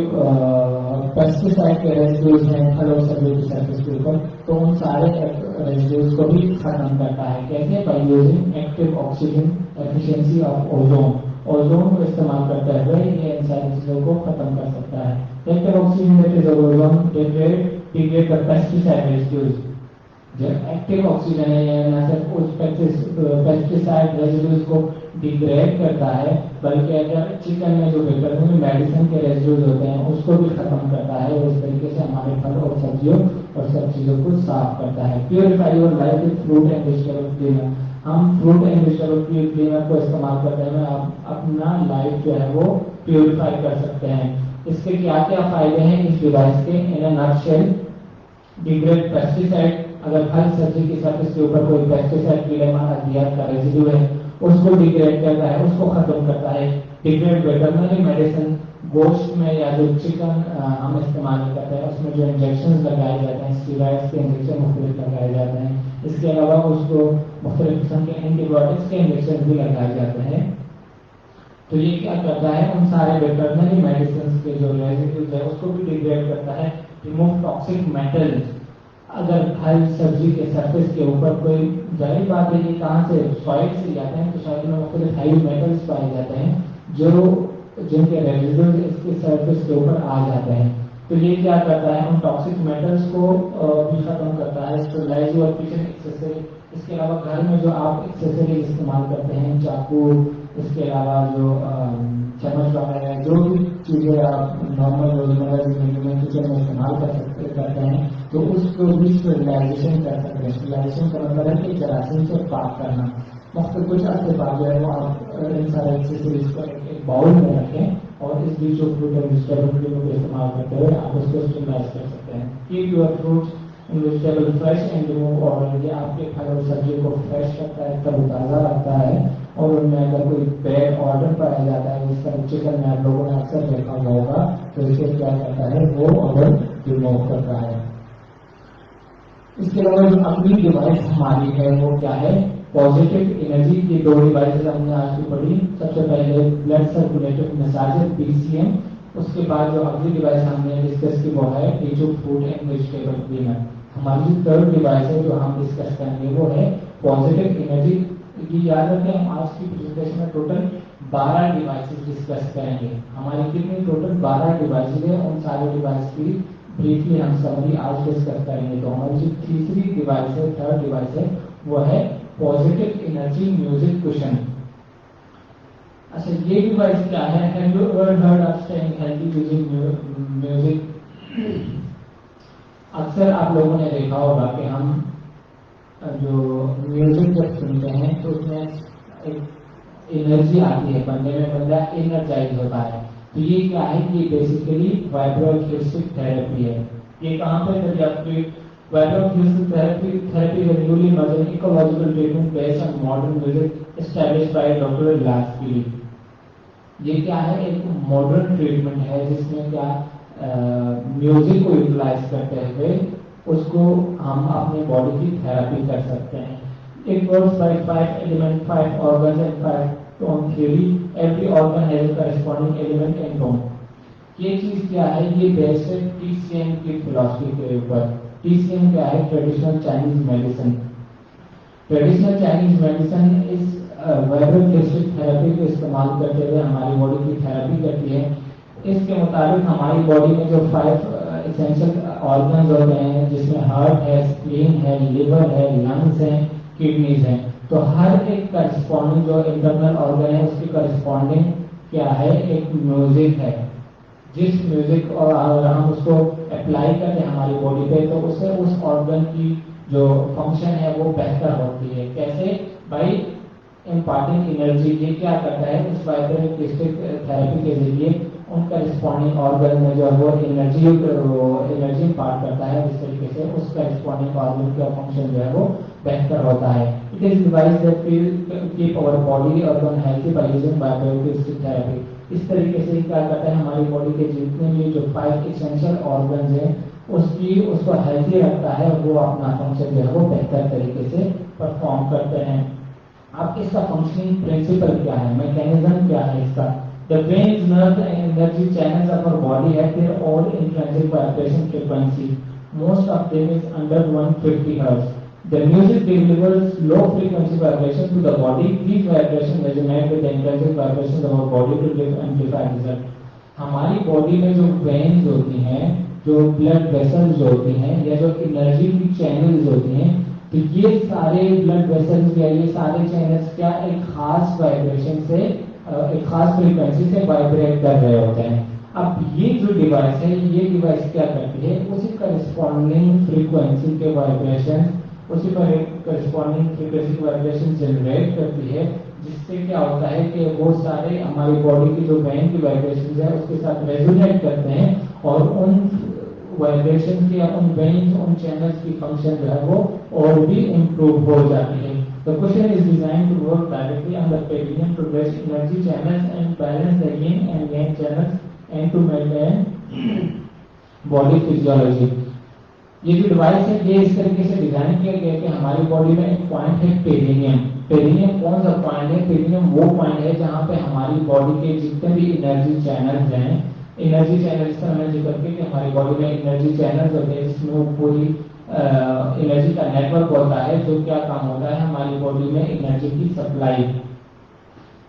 پیسٹیسائڈ کے ریزیڈیوز ہیں پھل اور سبزیوں کی سرفیس کے اوپر، تو ان سارے ریزیڈیوز کو بھی ختم کرتا ہے. کیسے؟ By using active oxygen efficiency of ozone. Ozone کو استعمال کرتے ہوئے یہ ان ساری چیزوں کو ختم کر سکتا ہے. Active oxygen that is ozone degrade the pesticide residues. جب ایکٹیو آکسیجن ہے یہ نہ صرف اس پیسٹیسائڈ ریزیڈیوز کو ڈیگریڈ کرتا ہے، بلکہ اگر چکن میں جو ویٹرنری میڈیسن کے ریزیڈیوز ہوتے ہیں اس کو بھی ختم کرتا ہے، اور اس طریقے سے ہمارے پھل اور سبزیوں اور سب چیزوں کو صاف کرتا ہے. Purify your life with fruit and vegetable cleaner. ہم فروٹ اینڈ ویجیٹیبل کلینر کو استعمال کرتے ہیں، اپنا لائف جو ہے وہ پیوریفائی کر سکتے ہیں. اس کے کیا کیا فائدے ہیں اس ڈیوائس کے؟ ان اے نٹ شیل، ڈیگریڈ پیسٹیسائڈ. اگر پھل سبزی کی سرفیس کے اوپر کوئی پیسٹیسائڈ کیڑے مار ادویات کا ریزیڈیو ہے اس کو ڈیگریڈ کرتا ہے، اس کو ختم کرتا ہے. Degrade veterinary medicine. گوشت میں یا جو چکن ہم استعمال کرتے ہیں اس میں جو انجیکشن لگائے جاتے ہیں، اسٹیرائڈز کے انجیکشن مختلف لگائے جاتے ہیں. اس کے علاوہ اس کو مختلف قسم کے اینٹی بایوٹکس کے انجیکشن بھی لگائے جاتے ہیں. تو یہ کیا کرتا ہے، ان سارے ویٹرنری میڈیسن کے جو ریزیڈیوز ہے اس کو بھی ڈیگریڈ کرتا ہے. Remove toxic metals. اگر پھل سبزی کے سرفیس کے اوپر کوئی ظاہر بات ہے یہ کہاں سے سوائل سے جاتے ہیں، تو سوائل میں مختلف ہیوی میٹلس پائے جاتے ہیں جو جن کے ریزیڈوز اس کے سرفیس کے اوپر آ جاتے ہیں. تو یہ کیا کرتا ہے، ان ٹاکسک میٹلس کو بھی ختم کرتا ہے. اسٹرلائز اور کچن ایکسیسری، اس کے علاوہ گھر میں جو آپ ایکسیسری استعمال کرتے ہیں، چاقو، اس کے علاوہ جو چمچ وغیرہ، جو بھی چیزیں آپ نارمل روزمرہ زندگی میں کچن میں استعمال کرتے ہیں، تو اس کو بھی اسٹرلائزیشن کر سکتے ہیں. اسٹرلائزیشن کا مطلب ہے کہ جراثیم سے پاک کرنا. مختلف کچھ عرصے بعد جو ہے وہ آپ ان سارے ایکسیسریز کو ایک باؤل میں رکھیں اور اس بیچ جو فروٹ اینڈ ویجیٹیبل کو استعمال کرتے ہوئے آپ اس کو اسٹرلائز کر سکتے ہیں. Keep your fruits and vegetable fresh and remove oil. یہ آپ کے پھل اور سبزی کو فریش رکھتا ہے، تر و تازہ رکھتا ہے. اور ان میں اگر کوئی بیڈ آرڈر پایا جاتا ہے، جس طرح چکن میں آپ لوگوں نے اکثر دیکھا ہوگا، تو اسے کیا کرتا ہے، وہ آرڈر ریموو کرتا ہے. اس کے علاوہ جو اگلی ڈیوائس ہماری ہے وہ کیا ہے، پازیٹیو انرجی کی. دو ڈیوائسز ہم نے آج کی پڑھی. سب سے پہلے بلڈ سرکولیٹڈ مساجر PCM. اس کے بعد جو اگلی ڈیوائس ہم نے ڈسکس کی وہ ہے ٹیچو فوڈ اینڈ ویجیٹیبل کلینر. ہماری جو تھرڈ ڈیوائس ہے جو ہم ڈسکس کریں گے وہ ہے پازیٹیو انرجی کی. یاد رکھیں ہم آج کی پریزنٹیشن میں ٹوٹل 12 ڈیوائسز ڈسکس کریں گے. ہماری کتنی ٹوٹل 12 ڈیوائسز ہیں. ان سارے ڈیوائس کی بریفلی ہم سبھی آج ڈسکس کریں گے. تو ہماری جو تیسری ڈیوائس ہے، تھرڈ ڈیوائس ہے، وہ ہے پازیٹیو انرجی میوزک کوشن. اچھا یہ ڈیوائس کیا ہے؟ Have you ever heard of staying healthy using music? اکثر آپ لوگوں نے دیکھا ہوگا کہ ہم جو میوزک جب سنتے ہیں تو اس میں ایک انرجی آتی ہے بندے میں، بندہ انرجائز ہوتا ہے. تو یہ کیا ہے کہ یہ بیسیکلی وائبرو-اکوسٹک تھراپی ہے. یہ کہاں پہ دریافت ہوئی؟ وائبرو-اکوسٹک تھراپی ہے newly emerging ecological treatment based on modern music established by doctor Los Feely. یہ کیا ہے، ایک ماڈرن ٹریٹمنٹ ہے جس میں کیا میوزک کو یوٹیلائز کرتے ہوئے اس کو ہم اپنی باڈی کی تھراپی کر سکتے ہیں. It works by 5 elements, 5 organs and 5 tone theory. Every organ has a corresponding element and tone. یہ چیز کیا ہے، یہ بیس ہے TCM کی فلاسفی کے اوپر. TCM کیا ہے؟ Traditional Chinese medicine. Traditional Chinese medicine اس وائبرو-اکوسٹک تھراپی کو استعمال کرتے ہوئے ہماری باڈی کی تھراپی کرتی ہے. اس کے مطابق ہماری باڈی میں جو 5 اسینشل آرگنز ہوتے ہیں، جس میں ہارٹ ہے، اسپلین ہے، لیور ہے، لنگس ہیں، کڈنیز ہیں، تو ہر ایک کرسپونڈنگ جو انٹرنل آرگن ہے اس کی کرسپونڈنگ کیا ہے، ایک میوزک ہے. جس میوزک اور اگر ہم اس کو اپلائی کرتے ہیں ہماری باڈی پہ تو اس سے اس آرگن کی جو فنکشن ہے وہ بہتر ہوتی ہے. کیسے؟ By imparting energy. یہ کیا کرتا ہے، اس وائبرو-اکوسٹک تھراپی کے ذریعے ان کا رسپونڈنگ آرگن میں جو ہے وہ انرجی امپارٹ کرتا ہے، جس طریقے سے اس کا رسپونڈنگ آرگن کا فنکشن جو ہے وہ بہتر ہوتا ہے. It is device that will keep our body organ healthy by using vibro-acoustic therapy. اس طریقے سے کیا کرتا ہے، ہماری باڈی کے جتنے بھی جو 5 essential organs ہیں اس کو ہیلتھی رکھتا ہے، وہ اپنا فنکشن جو ہے وہ بہتر طریقے سے پرفارم کرتے ہیں. اب اس کا فنکشننگ پرنسپل کیا ہے، میکینزم کیا ہے اس کا؟ The veins, nerves and energy channels of our body have their own intrinsic vibration frequency. Most of them is under 150 Hz. The music delivers low frequency vibration to the body. These vibrations resonate with the intrinsic vibrations of our body to give amplified result. ہماری body میں جو veins ہوتی ہیں، جو blood vessels ہوتی ہیں، یا جو انرجی کی چینلز ہوتی ہیں، تو یہ سارے بلڈ ویسلز یا یہ سارے چینلز کیا ایک خاص وائبریشن سے، ایک خاص فریکوینسی سے وائبریٹ کر رہے ہوتے ہیں. اب یہ جو ڈیوائس ہے، یہ ڈیوائس کیا کرتی ہے، اسی کرسپونڈنگ فریکوینسی کے وائبریشن، اسی پر کرسپونڈنگ فریکوینسی کے وائبریشن جنریٹ کرتی ہے، جس سے کیا ہوتا ہے کہ وہ سارے ہماری باڈی کی جو وین کی وائبریشنز ہے اس کے ساتھ ریزونیٹ کرتے ہیں، اور ان وائبریشن کی، ان وینز، ان چینلز کی فنکشن جو ہے وہ اور بھی امپروو ہو جاتی ہے. The cushion is designed to work directly on the perineum to address energy channels and balance the yin and yang channels and to maintain body physiology. یہ جو ڈیوائس ہے یہ اس طریقے سے ڈیزائن کیا گیا کہ ہماری باڈی میں ایک پوائنٹ ہے پیرینیم. پیرینیم کون سا پوائنٹ ہے؟ پیرینیم وہ پوائنٹ ہے جہاں پہ ہماری باڈی کے جتنے بھی انرجی چینلز ہیں، انرجی چینلز کا میں ذکر کیا کہ ہماری باڈی میں انرجی چینلز ہوتے ہیں جس میں وہ پوری انرجی کا نیٹورک ہوتا ہے جو کیا کام ہوتا ہے ہماری باڈی میں انرجی کی سپلائی.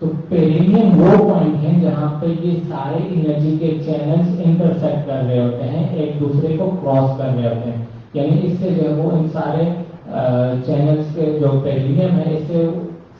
تو پیرینیم وہ پوائنٹ ہیں جہاں پہ یہ سارے انرجی کے چینلز انٹرسیکٹ کر رہے ہوتے ہیں, ایک دوسرے کو کراس کر رہے ہوتے ہیں. یعنی اس سے جو ہے وہ ان سارے چینلز کے جو پیرینیم ہے اس سے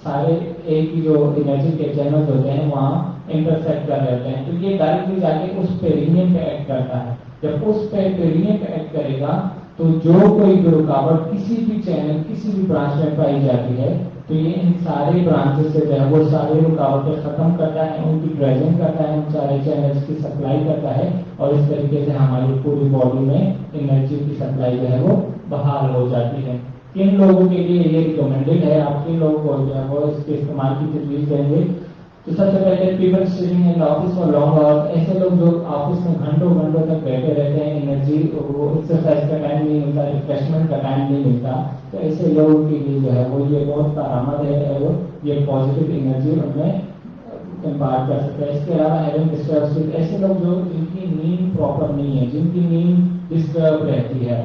سارے ایک ہی جو انرجی کے چینلز ہوتے ہیں وہاں انٹرسیکٹ کر رہے ہوتے ہیں. تو یہ ڈائریکٹلی جا کے اس پیرینیم پہ ایکٹ کرتا ہے. جب اس پہ پیرینیم پہ ایکٹ کرے گا تو جو کوئی بھی رکاوٹ کسی بھی چینل کسی بھی برانچ میں پائی جاتی ہے تو یہ ان سارے برانچز سے جو ہے وہ سارے رکاوٹیں ختم کرتا ہے, ان کی ڈریجنگ کرتا ہے, ان سارے چینلز کی سپلائی کرتا ہے اور اس طریقے سے ہماری پوری باڈی میں انرجی کی سپلائی جو ہے وہ بحال ہو جاتی ہے. کن لوگوں کے لیے یہ ریکمینڈیڈ ہے, آپ کن لوگوں کو جو ہے وہ اس کے استعمال کی تجویز دیں گے؟ تو سب سے پہلے people sitting in office for long hours, ایسے لوگ جو آفس میں گھنٹوں گھنٹوں تک بیٹھے رہتے ہیں, انرجی وہ ایکسرسائز کا ٹائم نہیں ملتا, ریفریشمنٹ کا ٹائم نہیں ملتا, تو ایسے لوگوں کے لیے جو ہے وہ یہ بہت کارآمد ہے, وہ یہ پازیٹیو انرجی ان میں امپارٹ کر سکتا ہے. اس کے علاوہ ہیونگ ڈسٹرب سلیپ, ایسے لوگ جو جن کی نیند پراپر نہیں ہے, جن کی نیند ڈسٹرب رہتی ہے,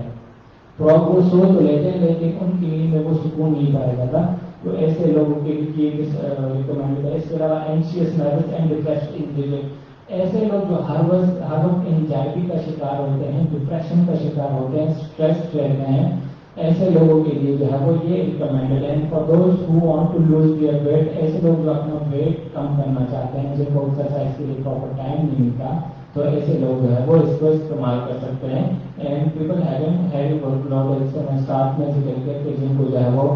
وہ سو تو لیتے ہیں لیکن ان کی نیند میں وہ سکون نہیں پایا جاتا, تو ایسے لوگوں کے لیے ریکمینڈیڈ ہے. اس کے علاوہ anxious nervous and depressed individual, ایسے لوگ جو ہر وقت انزائٹی کا شکار ہوتے ہیں, ڈپریشن کا شکار ہوتے ہیں, اسٹریس رہتے ہیں, ایسے لوگوں کے لیے جو ہے وہ یہ ریکمینڈیڈ ہے. For those who want to lose their weight, ایسے لوگ جو اپنا ویٹ کم کرنا چاہتے ہیں, جن کو ایکسرسائز کے لیے پراپر ٹائم نہیں ملتا, تو ایسے لوگ جو ہے وہ اس کو استعمال کر سکتے ہیں. And people having workload, اس میں ساتھ میں ذکر کیا کہ جن کو جو ہے وہ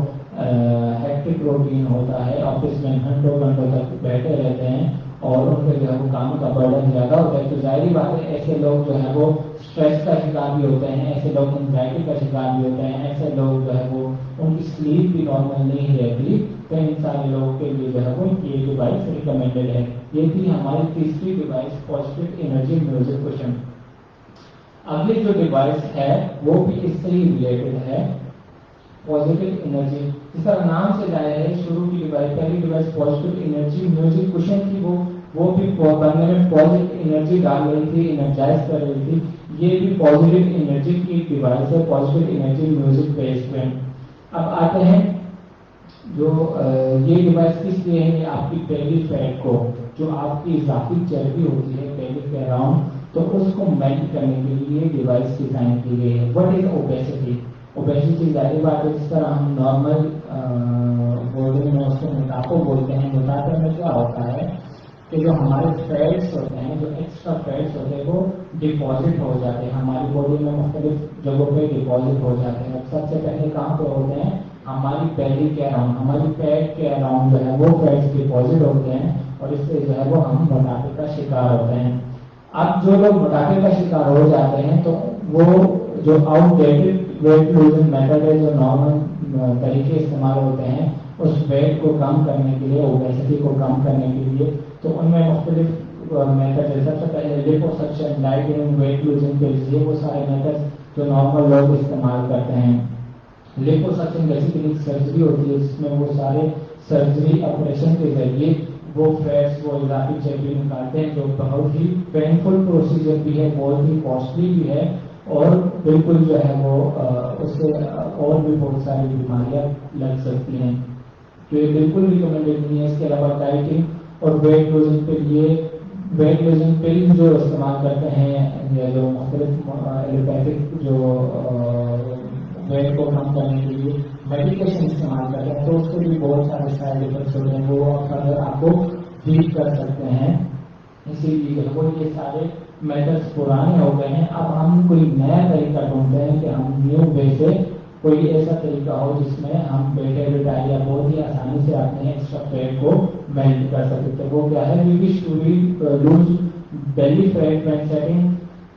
ہیکٹک روٹین ہوتا ہے, آفس میں گھنٹوں گھنٹوں تک بیٹھے رہتے ہیں اور ان کے جو ہے وہ کام کا برڈن زیادہ ہوتا ہے, تو ظاہری بات ہے ایسے لوگ جو ہے وہ اسٹریس کا شکار بھی ہوتے ہیں, ایسے لوگ انزائٹی کا شکار بھی ہوتے ہیں, ایسے لوگ جو ہے وہ ان کی سلیپ بھی نارمل نہیں رہتی, تو ان سارے لوگوں کے لیے جو ہے وہ یہ ڈیوائس ریکمینڈیڈ ہے. یہ تھی ہماری تیسری ڈیوائس پازیٹیو انرجی میوزک کوشن. اگلی جو ڈیوائس ہے وہ بھی اس سے ہی ریلیٹڈ ہے, پازیٹیو انرجی. جس طرح نام سے ظاہر ہے, شروع کی ڈیوائس پہلی ڈیوائس پازیٹیو انرجی میوزک کوشن تھی, وہ بھی بننے میں پازیٹیو انرجی ڈال رہی تھی, انرجائز کر رہی تھی. یہ بھی پازیٹیو انرجی کی ڈیوائس ہے, پازیٹیو انرجی میوزک بیسڈ ہے. اب آتے ہیں جو یہ ڈیوائس کس لیے ہے, آپ کی بیلی فیٹ کو, جو آپ کی اضافی چربی ہوتی ہے بیلی کے اراؤنڈ, تو اس کو میلٹ کرنے کے لیے ڈیوائس ڈیزائن کی گئی ہے. What is obesity? اوبیسٹی ظاہر بات ہے, جس طرح ہم نارمل بولنے میں اس کو موٹاپا بولتے ہیں. موٹاپے میں کیا ہوتا ہے کہ جو ہمارے فیٹس ہوتے ہیں, جو ایکسٹرا فیٹس ہوتے ہیں وہ ڈپازٹ ہو جاتے ہیں ہماری باڈی میں, مختلف جگہوں پہ ڈپازٹ ہو جاتے ہیں. سب سے پہلے کہاں پہ ہوتے ہیں, ہماری بیلی کے اراؤنڈ, ہماری پیٹ کے اراؤنڈ جو ہے وہ فیٹس ڈپازٹ ہوتے ہیں, اور اس سے جو ہے وہ ہم موٹاپے کا شکار ہوتے ہیں. اب جو لوگ موٹاپے کا شکار ہو جاتے ہیں تو وہ جو outdated weight losing method ہے, جو نارمل طریقے استعمال ہوتے ہیں اس ویٹ کو کم کرنے کے لیے, اوبیسٹی کو کم کرنے کے لیے, تو ان میں مختلف میتھڈ ہے. سب سے پہلے لیپوسکشن, ڈائٹنگ, ویٹ لوزنگ کے لیے وہ سارے میتھڈ جو نارمل لوگ استعمال کرتے ہیں. لیپوسکشن بیسیکلی سرجری ہوتی ہے, جس میں وہ سارے سرجری آپریشن کے ذریعے وہ فیٹس, وہ اضافی چربی نکالتے ہیں, جو بہت ہی پینفل پروسیجر بھی ہے, بہت ہی کاسٹلی بھی ہے, اور بالکل جو ہے وہ اس سے اور بھی بہت ساری بیماریاں لگ سکتی ہیں, تو یہ بالکل ریکمینڈیڈ نہیں ہے. اس کے علاوہ ڈائٹنگ اور ویٹ لوزنگ کے لیے ویٹ لوزنگ پل جو استعمال کرتے ہیں, یا جو مختلف ایلوپیتھک جو ویٹ کو کم کرنے کے لیے میڈیکیشن استعمال کرتے ہیں, تو اس کے بھی بہت سارے سائڈ افیکٹس ہوتے ہیں, وہ اگر آپ کو ٹھیک کر سکتے ہیں. اسی لیے وہ یہ سارے میتھڈس پرانے ہو گئے ہیں. اب ہم کوئی نیا طریقہ ڈھونڈتے ہیں کہ ہم نیو وے سے کوئی ایسا طریقہ ہو جس میں ہم بیٹھے بٹھائے یا بہت ہی آسانی سے اپنے ایکسٹرا فیٹ کو میلٹ کر سکتے. تو وہ کیا ہے, we wish to lose belly fat when sitting.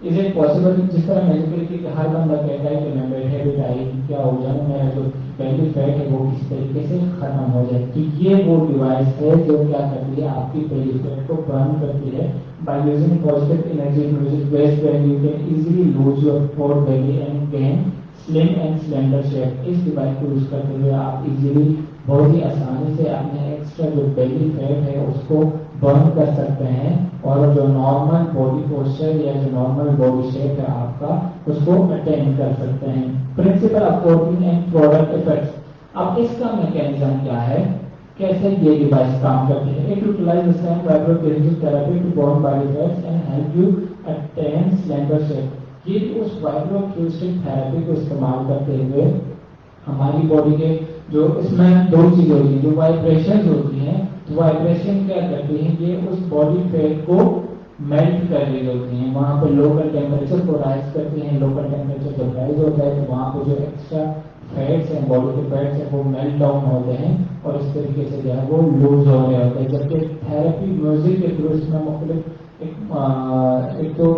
Is it possible? جس طرح میڈیکل کہ ہر بندہ کہتا ہے کہ میں بیٹھے بٹھائی کیا ہو جاؤں, میرا جو بیلی فیٹ ہے وہ کس طریقے سے ختم ہو جائے. تو یہ وہ ڈیوائس ہے جو کیا کرتی ہے, آپ کی بیلی فیٹ کو برن کرتی ہے. By using positive energy music based when you can easily lose your core belly and gain slim and slender shape. اس ڈیوائس کو یوز کرتے ہوئے آپ ایزیلی بہت ہی آسانی سے اپنے ایکسٹرا جو بیلی فیٹ ہے اس کو برن کر سکتے ہیں اور جو نارمل باڈی پوسچر یا جو نارمل باڈی شیپ ہے آپ کا اس کو اٹین کر سکتے ہیں. Principle of protein end product effects. اب اس کا میکینزم کیا ہے, کیسے یہ ڈیوائس کام کرتی ہے. It utilize the same vibroacoustic therapy to burn body fats and help you attain slender shape. یہ اس vibroacoustic therapy کو استعمال کرتے ہوئے ہماری باڈی کے جو اس میں دو چیزیں ہوتی ہیں, جو وائبریشن ہوتی ہیں, تو وائبریشن کیا کرتی ہیں, یہ اس باڈی فیٹ کو میلٹ کر رہی ہوتی ہیں, وہاں پہ لوکل ٹیمپریچر کو رائز کرتی ہیں. لوکل ٹیمپریچر جب رائز ہوتا ہے تو وہاں پہ جو ایکسٹرا فیٹس ہیں, باڈی کے فیٹس ہیں, وہ میلٹ ڈاؤن ہوتے ہیں اور اس طریقے سے جو ہے وہ لوز ہو رہے ہوتے ہیں. جبکہ تھراپی میوزک کے تھرو اس میں مختلف ایک تو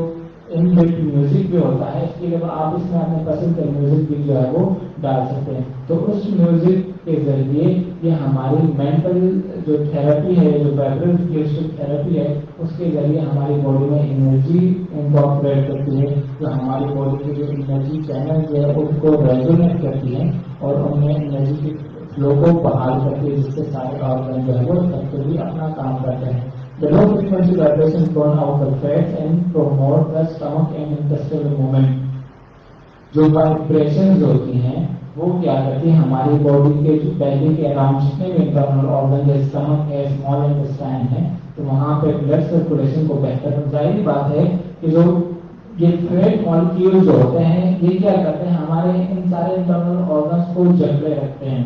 ان بلٹ میوزک بھی ہوتا ہے, اس کے لیے آپ اس میں اپنے پسند کے میوزک بھی جو ہے وہ ڈال سکتے ہیں. تو اس میوزک کے ذریعے یہ ہماری مینٹل جو تھراپی ہے, جو وائبرواکوسٹک تھراپی ہے, اس کے ذریعے ہماری باڈی میں انرجی انکارپوریٹ کرتی ہے, جو ہماری باڈی کے جو انرجی چینل ہے اس کو ریگولیٹ کرتی ہے اور ان میں انرجی کی فلو کو بحال کرتی ہے, جس سے سارے آرگن جو ہے وہ افیکٹولی اپنا کام کرتے ہیں. The low frequency vibrations burn out the fats and promote the stomach and intestinal movement. جو وائبریشنز ہوتی ہیں وہ کیا کرتی ہیں, ہماری باڈی کے جو بیلی کے اراؤنڈ جتنے بھی انٹرنل آرگن ہے, اسٹمک ہے, اسمال انٹسٹائن ہے, تو وہاں پہ بلڈ سرکولیشن کو بہتر. ظاہری بات ہے کہ جو یہ فیٹ مالیکیول جو ہوتے ہیں یہ کیا کرتے ہیں, ہمارے ان سارے انٹرنل آرگنس کو جکڑے رکھتے ہیں.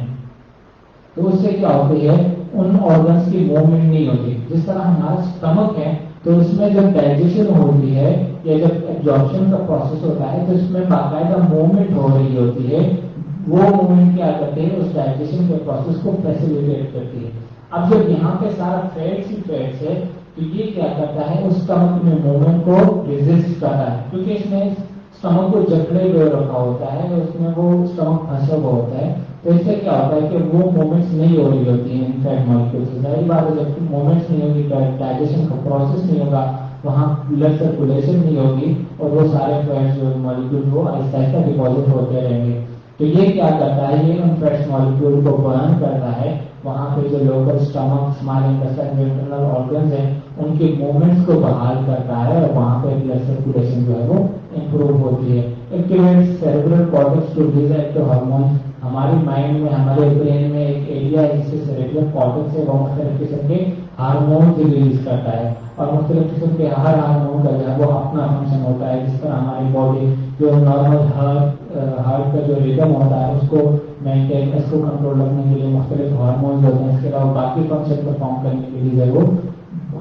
تو اس سے کیا ہوتی ہے, ان آرگنس کی موومنٹ نہیں ہوتی. جس طرح ہمارا اسٹمک ہے تو اس میں جب ڈائجیشن ہوتی ہے یا جب ایبزارپشن کا پروسیس ہوتا ہے تو اس میں باقاعدہ موومنٹ ہو رہی ہوتی ہے. وہ موومنٹ کیا کرتے ہیں, اس ڈائجیشن کے پروسیس کو فیسیلیٹیٹ کرتی ہے. اب جب یہاں پہ سارا فیٹس ہی فیٹس ہے تو یہ کیا کرتا ہے, اس اسٹمک میں موومنٹ کو ریزسٹ کرتا ہے, کیونکہ اس میں اسٹمک کو جکڑے ہوئے رکھا ہوتا ہے, اس میں وہ اسٹمک پھنسا ہوا ہوتا ہے. تو اس سے کیا ہوتا ہے کہ وہ موومنٹس نہیں ہو رہی ہوتی ہیں ان فیٹ مالیکول سے. ظاہری بات ہے جب موومنٹس نہیں ہوگی, ڈائجیشن کا پروسیس نہیں ہوگا, وہاں بلڈ سرکولیشن نہیں ہوگی اور وہ سارے فیٹس جو مالیکول وہ آہستہ آہستہ ڈپازٹ ہوتے رہیں گے. تو یہ کیا کرتا ہے, یہ ان فیٹس مالیکول کو برن کرتا ہے. وہاں پہ جو لوکل اسٹمک, اسمال انٹسٹائن, جو انٹرنل آرگنز ہیں ان کے موومنٹس کو بحال کرتا ہے اور وہاں پہ بلڈ سرکولیشن جو ہے وہ امپروو ہوتی ہے. Activate cerebral cortex to release active hormone. ہماری مائنڈ میں, ہمارے برین میں ایک ایریا ہے جس سے سیریبرل کارٹیکس ہے, وہ مختلف قسم کے ہارمون ریلیز کرتا ہے اور مختلف قسم کے ہر ہارمون کا جو ہے وہ اپنا فنکشن ہوتا ہے. جس طرح ہماری باڈی جو نارمل ہارٹ کا جو ریدم ہوتا ہے اس کو مینٹین, اس کو کنٹرول رکھنے کے لیے مختلف ہارمونز ہوتے ہیں. اس کے علاوہ باقی فنکشن پرفارم کرنے کے لیے وہ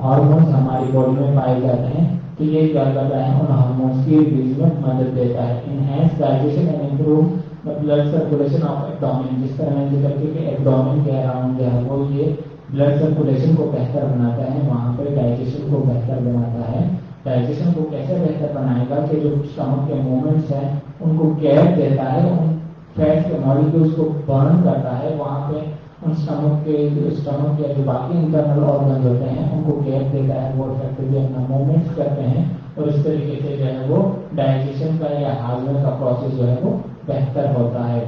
ہارمونز ہماری باڈی میں پائے جاتے ہیں. تو یہ کیا کرتا ہے, ان ہارمونز کی ریلیز میں مدد دیتا ہے. Enhance digestion and improve blood circulation of abdomen. جس طرح میں ذکر کیا کہ ایبڈومن کے اراؤنڈ جو ہے وہ یہ بلڈ سرکولیشن کو بہتر بناتا ہے, وہاں پہ ڈائجیشن کو بہتر بناتا ہے. ڈائجیشن کو کیسے بہتر بنائے گا کہ جو اسٹمک کے موومنٹس ہیں ان کو گیپ دیتا ہے, ان فیٹ کے مالیکولز کو برن کرتا ہے. وہاں پہ ان اسٹمک یا جو باقی انٹرنل آرگنز ہوتے ہیں ان کو گیپ دیتا ہے, وہ افیکٹولی اپنا موومنٹس کرتے ہیں اور اس طریقے سے جو ہے وہ ڈائجیشن کا یا ہاضمے کا پروسیس جو ہے وہ بہتر ہوتا ہے.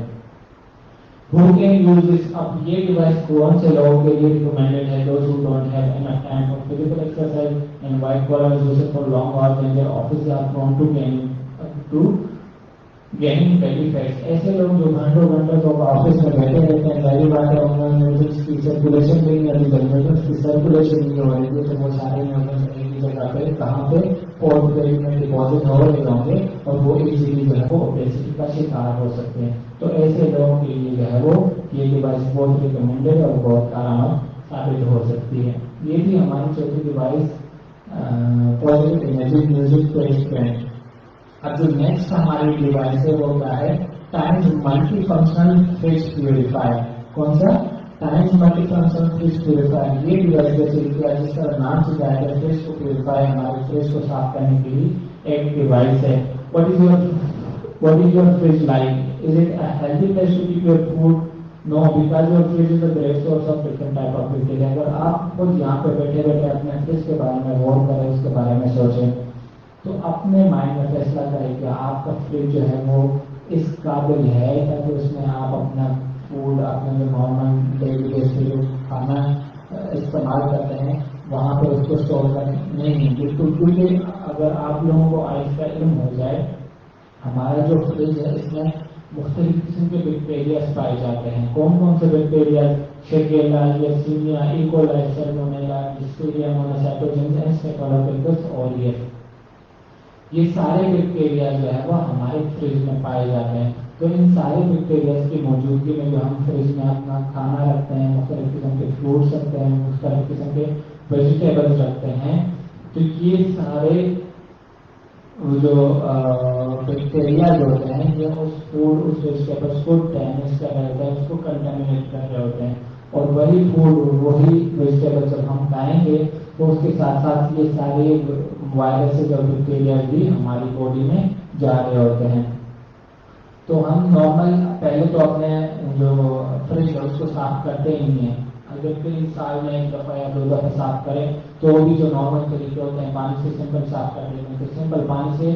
Who can use this? اب یہ ڈیوائس کون سے لوگوں کے لیے ریکمینڈیڈ ہے؟ Those who don't have enough time for physical exercise and white collar users for long hours in their office are prone to gaining belly fats. ایسے لوگ جو گھنٹوں گھنٹوں تو آفس میں بیٹھے رہتے ہیں, ظاہری بات ہے ان نیوٹرنس کی سرکولیشن نہیں ہوتی, جب نیوٹرنس کی سرکولیشن نہیں ہو رہی ہے تو وہ سارے نیوٹرنس ایک ہی جگہ پہ کہاں پہ پورٹ میں ڈپازٹ ہو رہے ہوں گے اور وہ ایزیلی جو ہے وہ اوبیسٹی کا شکار ہو سکتے ہیں. تو ایسے لوگوں کے لیے جو ہے وہ یہ ڈیوائس بہت ریکمینڈیڈ اور بہت کارآمد ثابت ہو سکتی ہے. یہ بھی ہماری چوتھی ڈیوائس پازیٹیو انرجی میوزک کو ایکسپینڈ. اب جو نیکسٹ ہماری ڈیوائس ہے وہ کیا ہے, Times multi functional fridge purifier. کون سا؟ Times multi functional fridge purifier. یہ ڈیوائس جیسے جس طرح نام سے کہا ہے فریج کو پیوریفائی, ہمارے فریج کو صاف کرنے کے لیے ایک ڈیوائس ہے. What is your fridge like? Is it a healthy place to keep your food? No, because your fridge is a great source of different type of bacteria. اگر آپ خود یہاں پہ بیٹھے بیٹھے اپنے فریج کے بارے میں غور کریں, اس کے بارے میں سوچیں, تو اپنے مائنڈ میں فیصلہ کریں کہ آپ کا فریج جو ہے وہ اس قابل ہے تاکہ اس میں آپ اپنا فوڈ اپنے جو نارمل ڈیلی بیس پہ جو کھانا استعمال کرتے ہیں وہاں پہ اس کو اسٹور کریں نہیں بالکل، کیونکہ اگر آپ لوگوں کو آئس کا علم ہو جائے ہمارا جو فریج ہے اس میں مختلف قسم کے بیکٹیریاز پائے جاتے ہیں. کون کون سے بیکٹیریا؟ شیگیلا، یرسینیا، E. coli, Salmonella, لسٹیریا، مونوسائٹوجنس، اسٹیفلوکوکس اوریس. یہ سارے بیکٹیریا جو ہے وہ ہمارے فریج میں پائے جاتے ہیں. تو ان سارے بیکٹیریا کی موجودگی میں جو ہم فریج میں اپنا کھانا رکھتے ہیں، مختلف قسم کے فروٹس رکھتے ہیں، مختلف قسم کے ویجیٹیبلس رکھتے ہیں، تو یہ سارے جو بیکٹیریا جو ہوتے ہیں یہ اس فوڈ اس ویجیٹیبلس کو ڈیمیج کر رہے ہوتے ہیں، اس کو کنٹامینیٹ کر رہے ہوتے ہیں. اور وہی فوڈ وہی ویجیٹیبل جب ہم کھائیں گے تو اس کے ساتھ ساتھ یہ سارے وائرسز اور بیکٹیریا بھی ہماری باڈی میں جا رہے ہوتے ہیں. تو ہم نارمل پہلے تو اپنے جو فریج ہے اس کو صاف کرتے ہی نہیں ہیں. اگر کوئی سال میں ایک دفعہ یا 2 دفعہ صاف کریں تو وہ بھی جو نارمل طریقے ہوتے ہیں پانی سے سمپل صاف کر دیتے ہیں. تو سمپل پانی سے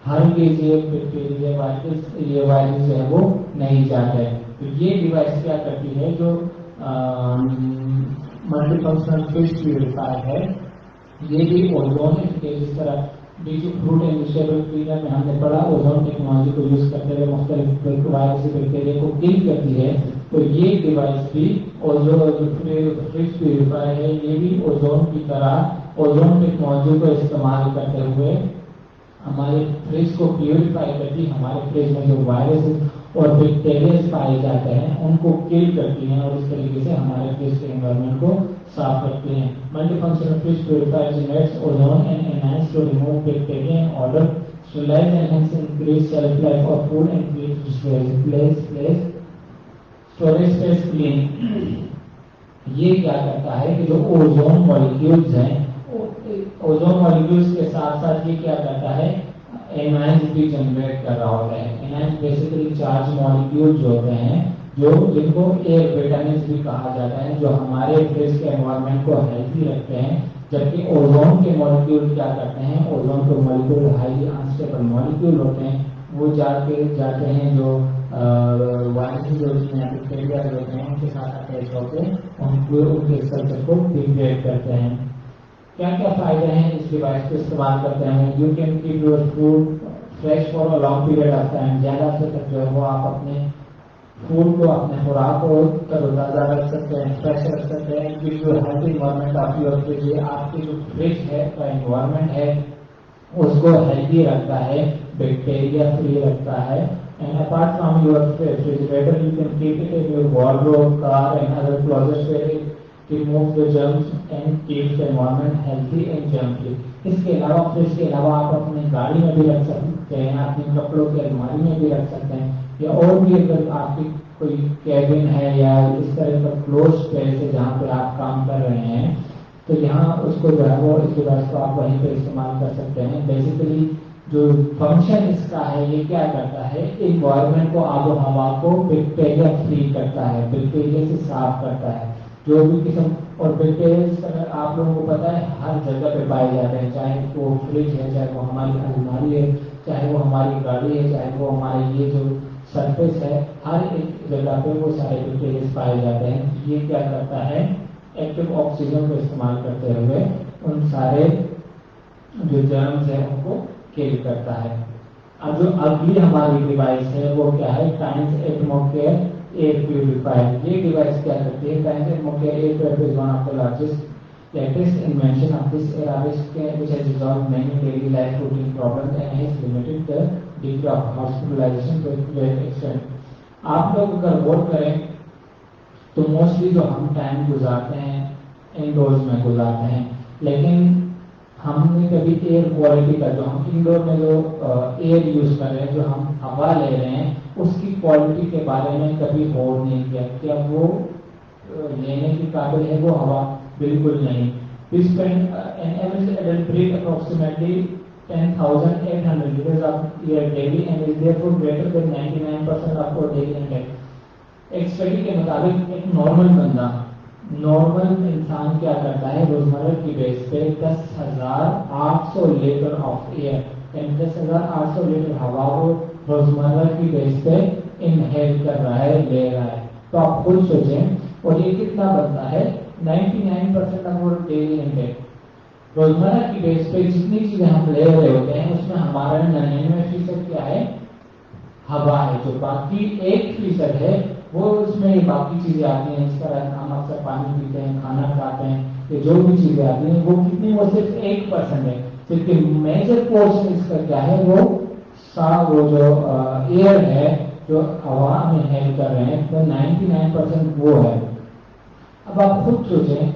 ہر بیکٹیریا وائرس جو ہے وہ نہیں جاتے. تو یہ ڈیوائس کیا کرتی ہے جو ملٹی فنکشنل فش پیوریفائر ہے، یہ بھی اوزون جس طرح بیچ فروٹ اینڈ ویجیٹیبل کلینر میں ہم نے پڑھا اوزون ٹیکنالوجی کو یوز کرتے ہوئے مختلف وائرس بیکٹیریا کو کل کرتی ہے. تو یہ ڈیوائس بھی اوزون فش پیوریفائر ہے، یہ بھی اوزون کی طرح اوزون ٹیکنالوجی کو استعمال کرتے ہوئے ہمارے فریج کو پیوریفائی کرتی، ہمارے فریج میں جو وائرس اور بیکٹیریاز پائے جاتے ہیں ان کو کل کرتی ہیں اور اس طریقے سے ہمارے فریج کے انوائرمنٹ کو صاف رکھتے ہیں. Multi functional fridge purifier generates ozone and enhance to remove bacteria and order sterilize and hence increase shelf life of food and keep storage space clean. یہ کیا کرتا ہے کہ جو اوزون مالیکیولز ہیں اوزون مالیکیولز کے ساتھ ساتھ یہ کیا کرتا ہے انہانس بھی جنریٹ کر رہا ہوتا ہے. انہانس بیسیکلی چارج مالیکیول جو ہوتے ہیں جو جن کو ایئر وٹامنس بھی کہا جاتا ہے جو ہمارے فریج کے انوائرمنٹ کو ہیلتھی رکھتے ہیں. جبکہ اوزون کے مالیکیول کیا کرتے ہیں اوزون کے مالیکیول ہائیلی انسٹیبل مالیکیول ہوتے ہیں، وہ جاتے ہیں جو وائرسز ہوتے ہیں بیکٹیریا ہوتے ہیں ان کے ساتھ اٹیچ ہوتے ہیں ان کے اسٹرکچر کو ڈیگریڈ کرتے ہیں. کیا کیا فائدے ہیں اس ڈیوائس کو استعمال کرتے ہیں؟ You can keep your food fresh for a long period of time. زیادہ عرصے تک جو ہے وہ آپ اپنے فوڈ کو اپنے خوراک کو تر و تازہ رکھ سکتے ہیں، فریش رکھ سکتے ہیں. جو ہیلتھی انوائرمنٹ آپ یور فریج ہے آپ کی جو فریج ہے کا انوائرمنٹ ہے اس کو ہیلتھی رکھتا ہے، بیکٹیریا فری رکھتا ہے. And apart from your refrigerator, you can keep it in your wardrobe, car and other closets where it removes the germs and keeps the environment healthy and germ free. اس کے علاوہ fridge کے علاوہ آپ اپنی گاڑی میں بھی رکھ سکتے ہیں، اپنے کپڑوں کی الماری میں بھی رکھ سکتے ہیں، یا اور بھی اگر آپ کی کوئی کیبن ہے یا اس طرح کا کلوز اسپیس ہے جہاں پہ آپ کام کر رہے ہیں تو یہاں اس کو جو ہے وہ اس ڈیوائس کو آپ وہیں پہ استعمال کر سکتے ہیں. بیسیکلی جو فنکشن اس کا ہے یہ کیا کرتا ہے انوائرمنٹ کو آب و ہوا کو بیکٹیریا فری کرتا ہے، بیکٹیریا سے صاف کرتا ہے. جو بھی قسم اور بیکٹیریا اگر آپ لوگوں کو پتا ہے ہر جگہ پہ پائے جاتے ہیں، چاہے وہ فریج ہے، چاہے وہ ہماری الماری ہے، چاہے وہ ہماری گاڑی ہے، چاہے وہ ہمارے یہ جو سرفیس ہے، ہر ایک جگہ پہ وہ سارے بیکٹیریا پائے جاتے ہیں. یہ کیا کرتا ہے ایکٹیو آکسیجن کو استعمال کرتے ہوئے ان سارے جو جرمز ہیں ان کو کل کرتا ہے. اب جو اگلی ہماری ڈیوائس ہے وہ کیا ہے ٹائمز ایٹموسفیئر ایئر پیوریفائر. یہ ڈیوائس کیا کرتی ہے times atmosphere air purifier is one of the latest invention of this era which has resolved many daily life routine problems and has limited the degree of hospitalization to a great extent. آپ لوگ اگر غور کریں تو mostly جو ہم time گزارتے ہیں انڈورز میں گزارتے ہیں، لیکن ہم نے کبھی ایئر کوالٹی کا جو ہم انڈور میں جو ایئر یوز کر رہے ہیں جو ہم ہوا لے رہے ہیں اس کی کوالٹی کے بارے میں کبھی غور نہیں کیا. کیا وہ لینے کے قابل ہے وہ ہوا؟ بالکل نہیں. We spend an average adult breathe approximately 10,800 liters of air daily and is therefore greater than 99% of our daily intake. ایک اسٹڈی کے مطابق ایک نارمل انسان کیا کرتا ہے روزمرہ کی بیس پہ 10,800 لیٹر آف ایئر یعنی 10,800 لیٹر ہوا کو روزمرہ کی بیس پہ انہیل کر رہا ہے، لے رہا ہے. تو آپ خود سوچیں، اور یہ کتنا بنتا ہے 99% آف اور ڈیلی انٹیک، روزمرہ کی بیس پہ جتنی چیزیں ہم لے رہے ہوتے ہیں اس میں ہمارا 99% کیا ہے، ہوا ہے. جو باقی 1% ہے وہ اس میں باقی چیزیں آتی ہیں، اس طرح ہم اکثر پانی پیتے ہیں، کھانا کھاتے ہیں، یہ جو بھی چیزیں آتی ہیں وہ کتنی، وہ صرف 1% ہے. صرف میجر پورشن اس کا کیا ہے، وہ جو ایئر ہے جو ہوا میں ہیل کر رہے ہیں، تو 99% وہ ہے. اب آپ خود سوچیں،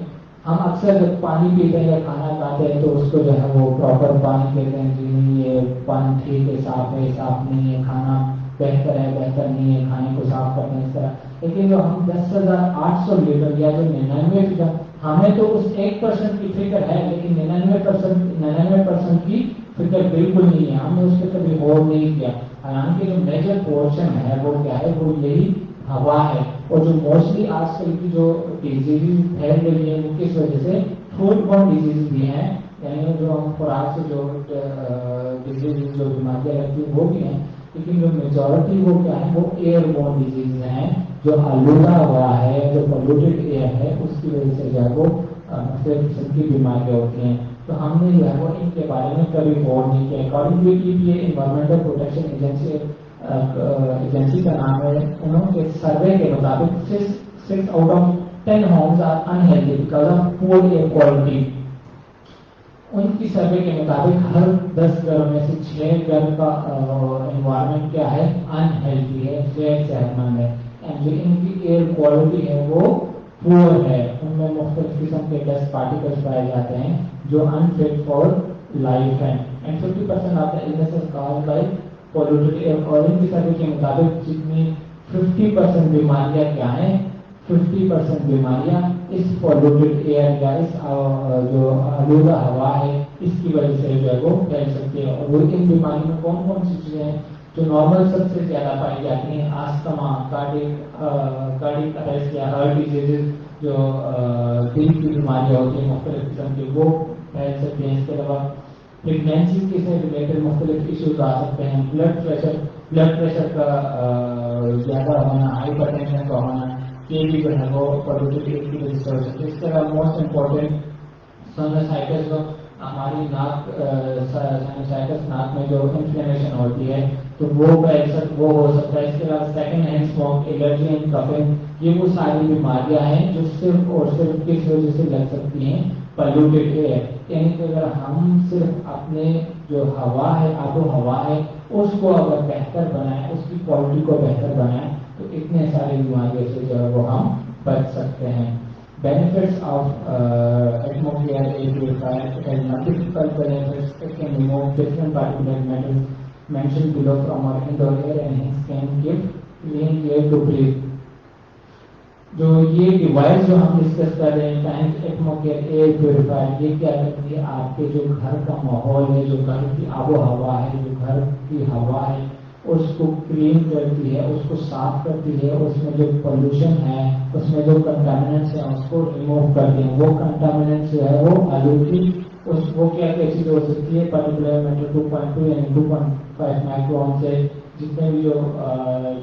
ہم اکثر جب پانی پیتے ہیں یا کھانا کھاتے ہیں تو اس کو جو ہے وہ پراپر پانی کہتے ہیں، جی یہ پانی ٹھیک ہے، صاف ہے، صاف نہیں ہے، کھانا بہتر ہے، بہتر نہیں ہے، کھانے کو صاف کرتے ہیں اس طرح. لیکن جو ہم 10,800 لیٹر یا جو 99%، ہمیں تو اس 1% کی فکر ہے، لیکن 99% کی فکر بالکل نہیں ہے، ہم نے اس پہ کبھی غور نہیں کیا. حالانکہ جو میجر پورشن ہے وہ کیا ہے، وہ یہی ہوا ہے. اور جو موسٹلی آج کل کی جو ڈیزیز پھیل رہی ہے وہ کس وجہ سے، فوڈ بورن ڈیزیز بھی ہیں، یعنی جو ہم خوراک سے جو ڈیزیز، جو بیماریاں لگتی ہیں وہ بھی ہیں، لیکن جو میجورٹی وہ کیا ہے، وہ ایئر بورن ڈیزیز ہیں، جو آلودہ ہوا ہے، جو پولوٹیڈ ایئر ہے، اس کی وجہ سے جو ہے وہ مختلف قسم کی بیماریاں ہوتی ہیں. تو ہم نے جو ہے وہ ان کے بارے میں کبھی غور نہیں کیا. According to EPA environmental protection agency کا نام ہے، انہوں کے سروے کے مطابق 6 out of 10 homes are unhealthy because of poor air quality. ان کی سروے کے مطابق ہر 10 گھر میں سے 6 گھر کا انوائرمنٹ کیا ہے، انہیلتھی ہے، غیر صحت مند ہے. جو ان کی ایئر کوالٹی ہے وہ پور ہے، ان میں مختلف قسم کے ڈسٹ پارٹیکلز پائے جاتے ہیں جو unfit for life ہیں. And 50% of the illnesses caused by polluted air. اور ان کی سروے کے مطابق جتنی 50% بیماریاں کیا ہیں، 50% بیماریاں اس پولوٹیڈ ایئر یا اس جو آلودہ ہوا ہے اس کی وجہ سے جو ہے وہ پھیل سکتی ہے. اور وہ ان بیماریوں میں کون کون سی چیزیں ہیں جو نارمل سب سے زیادہ پائی جاتی ہیں، آستما، کارڈیک اریسٹ یا ہارٹ ڈیزیز، جو دل کی بیماریاں ہوتی ہیں مختلف قسم کی، وہ پھیل سکتی ہیں. اس کے علاوہ پریگنینسی کے سے ریلیٹڈ مختلف ایشوز آ سکتے ہیں، بلڈ پریشر کا زیادہ ہونا، ہائپر ٹینشن کا ہونا، یہ بھی جو ہے وہ پولوٹیڈ ایئر کی وجہ سے ہو سکتی ہے. اس کے علاوہ موسٹ امپورٹینٹ سائنوسائٹس، جو ہماری سائنوسائٹس ناک میں جو انفلیمیشن ہوتی ہے تو وہ ہو سکتا ہے. اس کے علاوہ second hand smoke, allergy and coughing, یہ وہ ساری بیماریاں ہیں جو صرف اور صرف کس وجہ سے لگ سکتی ہیں، پولوٹیڈ ایئر. یعنی کہ اگر ہم صرف اپنے جو ہوا ہے، آب و ہوا ہے، اس کو اگر بہتر بنائیں، اس کی کوالٹی کو بہتر بنائیں تو اتنے ساری بیماریوں سے جو ہے وہ ہم بچ سکتے ہیں. Benefits of atmosphere air purifier: it has multiple benefits. It can remove different particulate matters mentioned below from our indoor air and hence can give clean air to breathe. جو یہ ڈیوائس جو ہم ڈسکس کر رہے ہیں، Times atmosphere air purifier, یہ کیا کرتی ہے، آپ کے جو گھر کا ماحول ہے، جو گھر کی آب و ہوا ہے، جو گھر کی ہوا ہے، اس کو کلین کرتی ہے، اس کو صاف کرتی ہے، اس میں جو پولوشن ہے، اس میں جو کنٹامیننٹس ہیں اس کو ریموو کرتی ہیں. وہ کنٹامیننٹس جو ہے وہ آلودگی، وہ کیا چیز ہو سکتی ہے، پرٹیکولر میٹر 2.2 یعنی 2.5 مائکرون سے جتنے بھی جو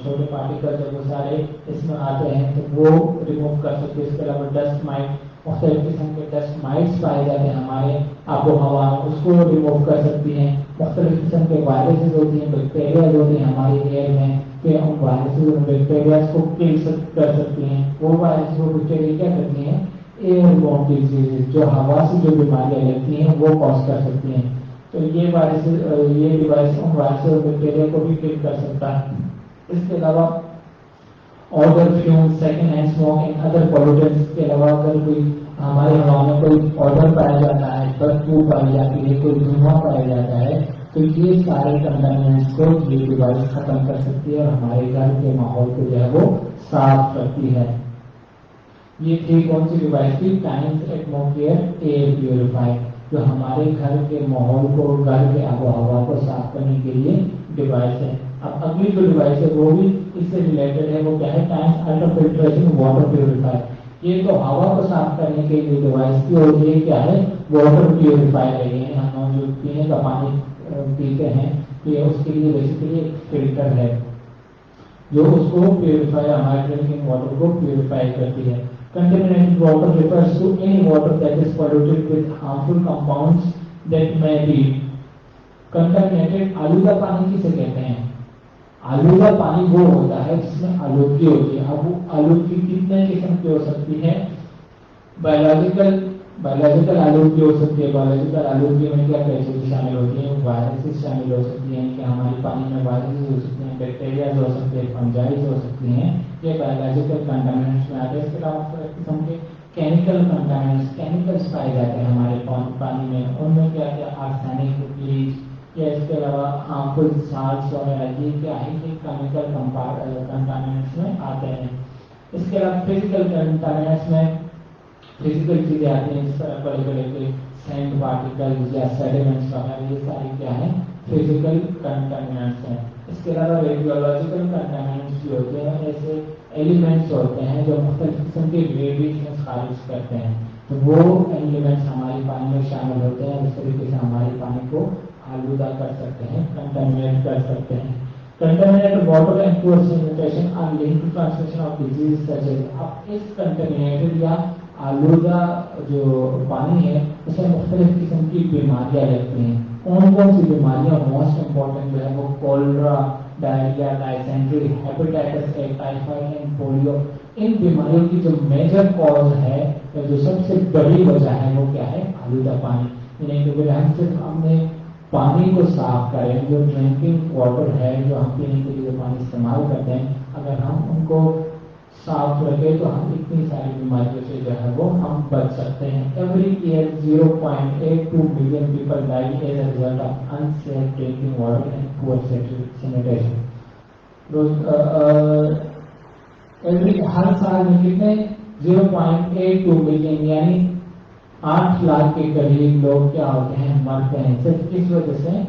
چھوٹے پارٹیکلز ہیں وہ سارے اس میں آتے ہیں تو وہ ریموو کر سکتے ہیں. اس کے علاوہ ڈسٹ مائٹ، مختلف قسم کے ڈسٹ مائٹس پائے جاتے ہیں ہمارے آب و ہوا میں، اس کو ریموو کر سکتی ہیں. مختلف قسم کے وائرسز ہوتی ہیں، بیکٹیریاز ہوتی ہیں ہمارے ایئر میں، کہ ان وائرسز اور بیکٹیریاز کو کل کر سکتی ہیں. وہ وائرسز اور بیکٹیریا کیا کرتی ہیں، ایئر بورن ڈیزیز، جو ہوا سے جو بیماریاں لگتی ہیں وہ کاز کر سکتی ہیں. تو یہ ڈیوائس ان وائرس اور بیکٹیریا کو بھی کل کر سکتا ہے. اس کے علاوہ odour fume, second hand smoke and other pollutants کے علاوہ اگر کوئی ہمارے ہوا میں کوئی آڈر پایا جاتا ہے، بدبو پائی جاتی ہے، کوئی دھواں پایا جاتا ہے، تو یہ سارے کنٹامینٹس کو یہ ڈیوائس ختم کر سکتی ہے اور ہمارے گھر کے ماحول کو جو ہے وہ صاف کرتی ہے. یہ تھی کون سی ڈیوائس تھی، ٹائمز ایٹموسفیئر ایئر پیوریفائر، جو ہمارے گھر کے ماحول کو، گھر کے آب و ہوا کو صاف کرنے کے لیے ڈیوائس ہے. اب اگلی جو ڈیوائس ہے وہ بھی اس سے ریلیٹڈ ہے، وہ کیا ہے، Times ultra filtration water purifier. یہ تو ہوا کو صاف کرنے کے لیے ڈیوائس تھی، اور یہ کیا ہے، واٹر پیوریفائر ہے. یعنی ہم جو پینے کا پانی پیتے ہیں یہ اس کے لیے بیسیکلی ایک فلٹر ہے. جو اس کو پیوریفائی ہمارے ڈرنکنگ واٹر کو پیوریفائی کرتی ہے. Contaminated water refers to any water that is polluted with harmful compounds that may be contaminated. آلودہ پانی کسے کہتے ہیں؟ آلودہ پانی وہ ہوتا ہے جس میں آلودگی ہوتی ہے. اب وہ آلودگی کتنے قسم کی ہو سکتی ہے؟ بایولوجیکل آلودگی ہو سکتی ہے. بایولوجیکل آلودگی میں کیا کیا چیزیں شامل ہوتی ہیں؟ وائرسز شامل ہو سکتی ہیں کہ ہمارے پانی میں وائرسز ہو سکتے ہیں, بیکٹیریاز ہو سکتے ہیں, فنجائز ہو سکتی ہیں. یہ بایولوجیکل کنٹامنٹس میں آتے ہیں. اس کے علاوہ مختلف قسم کے کیمیکل کنٹامنٹس, کیمیکلس پائے جاتے ہیں ہمارے پانی میں. ان میں کیا کیا؟ آرسینک, بلیچ, یا اس کے علاوہ ہارمفل سالٹس وغیرہ, یہ کیا ہے کہ کیمیکل کنٹامنٹس میں آتے ہیں. اس کے علاوہ فزیکل کنٹامنٹس میں فزیکل چیزیں آتی ہیں, جس طرح بڑے بڑے کے سینڈ پارٹیکلز یا سیڈیمنٹس وغیرہ, یہ ساری کیا ہیں؟ فزیکل کنٹامنٹس ہیں. اس کے علاوہ ریڈیولوجیکل کنٹامنٹس بھی ہوتے ہیں. ایسے ایلیمنٹس ہوتے ہیں جو مختلف قسم کے ریڈیشن خارج کرتے ہیں, تو وہ ایلیمنٹس ہمارے پانی میں شامل ہوتے ہیں. اس طریقے سے ہمارے پانی کو آلودہ کر سکتے ہیں, کنٹامنیٹ کر سکتے ہیں. Contaminated water and poor sanitation are linked to transmission of diseases such as. اب اس contaminated یا آلودہ جو پانی ہے اس میں مختلف قسم کی بیماریاں لگتی ہیں. کون کون سی بیماریاں؟ موسٹ امپورٹنٹ جو ہے وہ cholera, diarrhoea, dysentery, hepatitis A, typhoid and polio. ان بیماریوں کی جو میجر کاز ہے, جو سب سے بڑی وجہ ہے, وہ کیا ہے؟ آلودہ پانی. یعنی کہ ہم صرف اپنے پانی کو صاف کریں, جو ڈرنکنگ واٹر ہے, جو ہم پینے کے لیے پانی استعمال کرتے ہیں, اگر ہم ان کو صاف رکھیں تو ہم اتنی ساری بیماریوں سے جو ہے وہ ہم بچ سکتے ہیں. Every year 0.82 million people die as a result of unsafe drinking water and poor sanitation. ہر سال میں کتنے؟ 0.82 ملین یعنی 8 لاکھ کے قریب لوگ کیا ہوتے ہیں؟ مرتے ہیں, صرف کس وجہ سے؟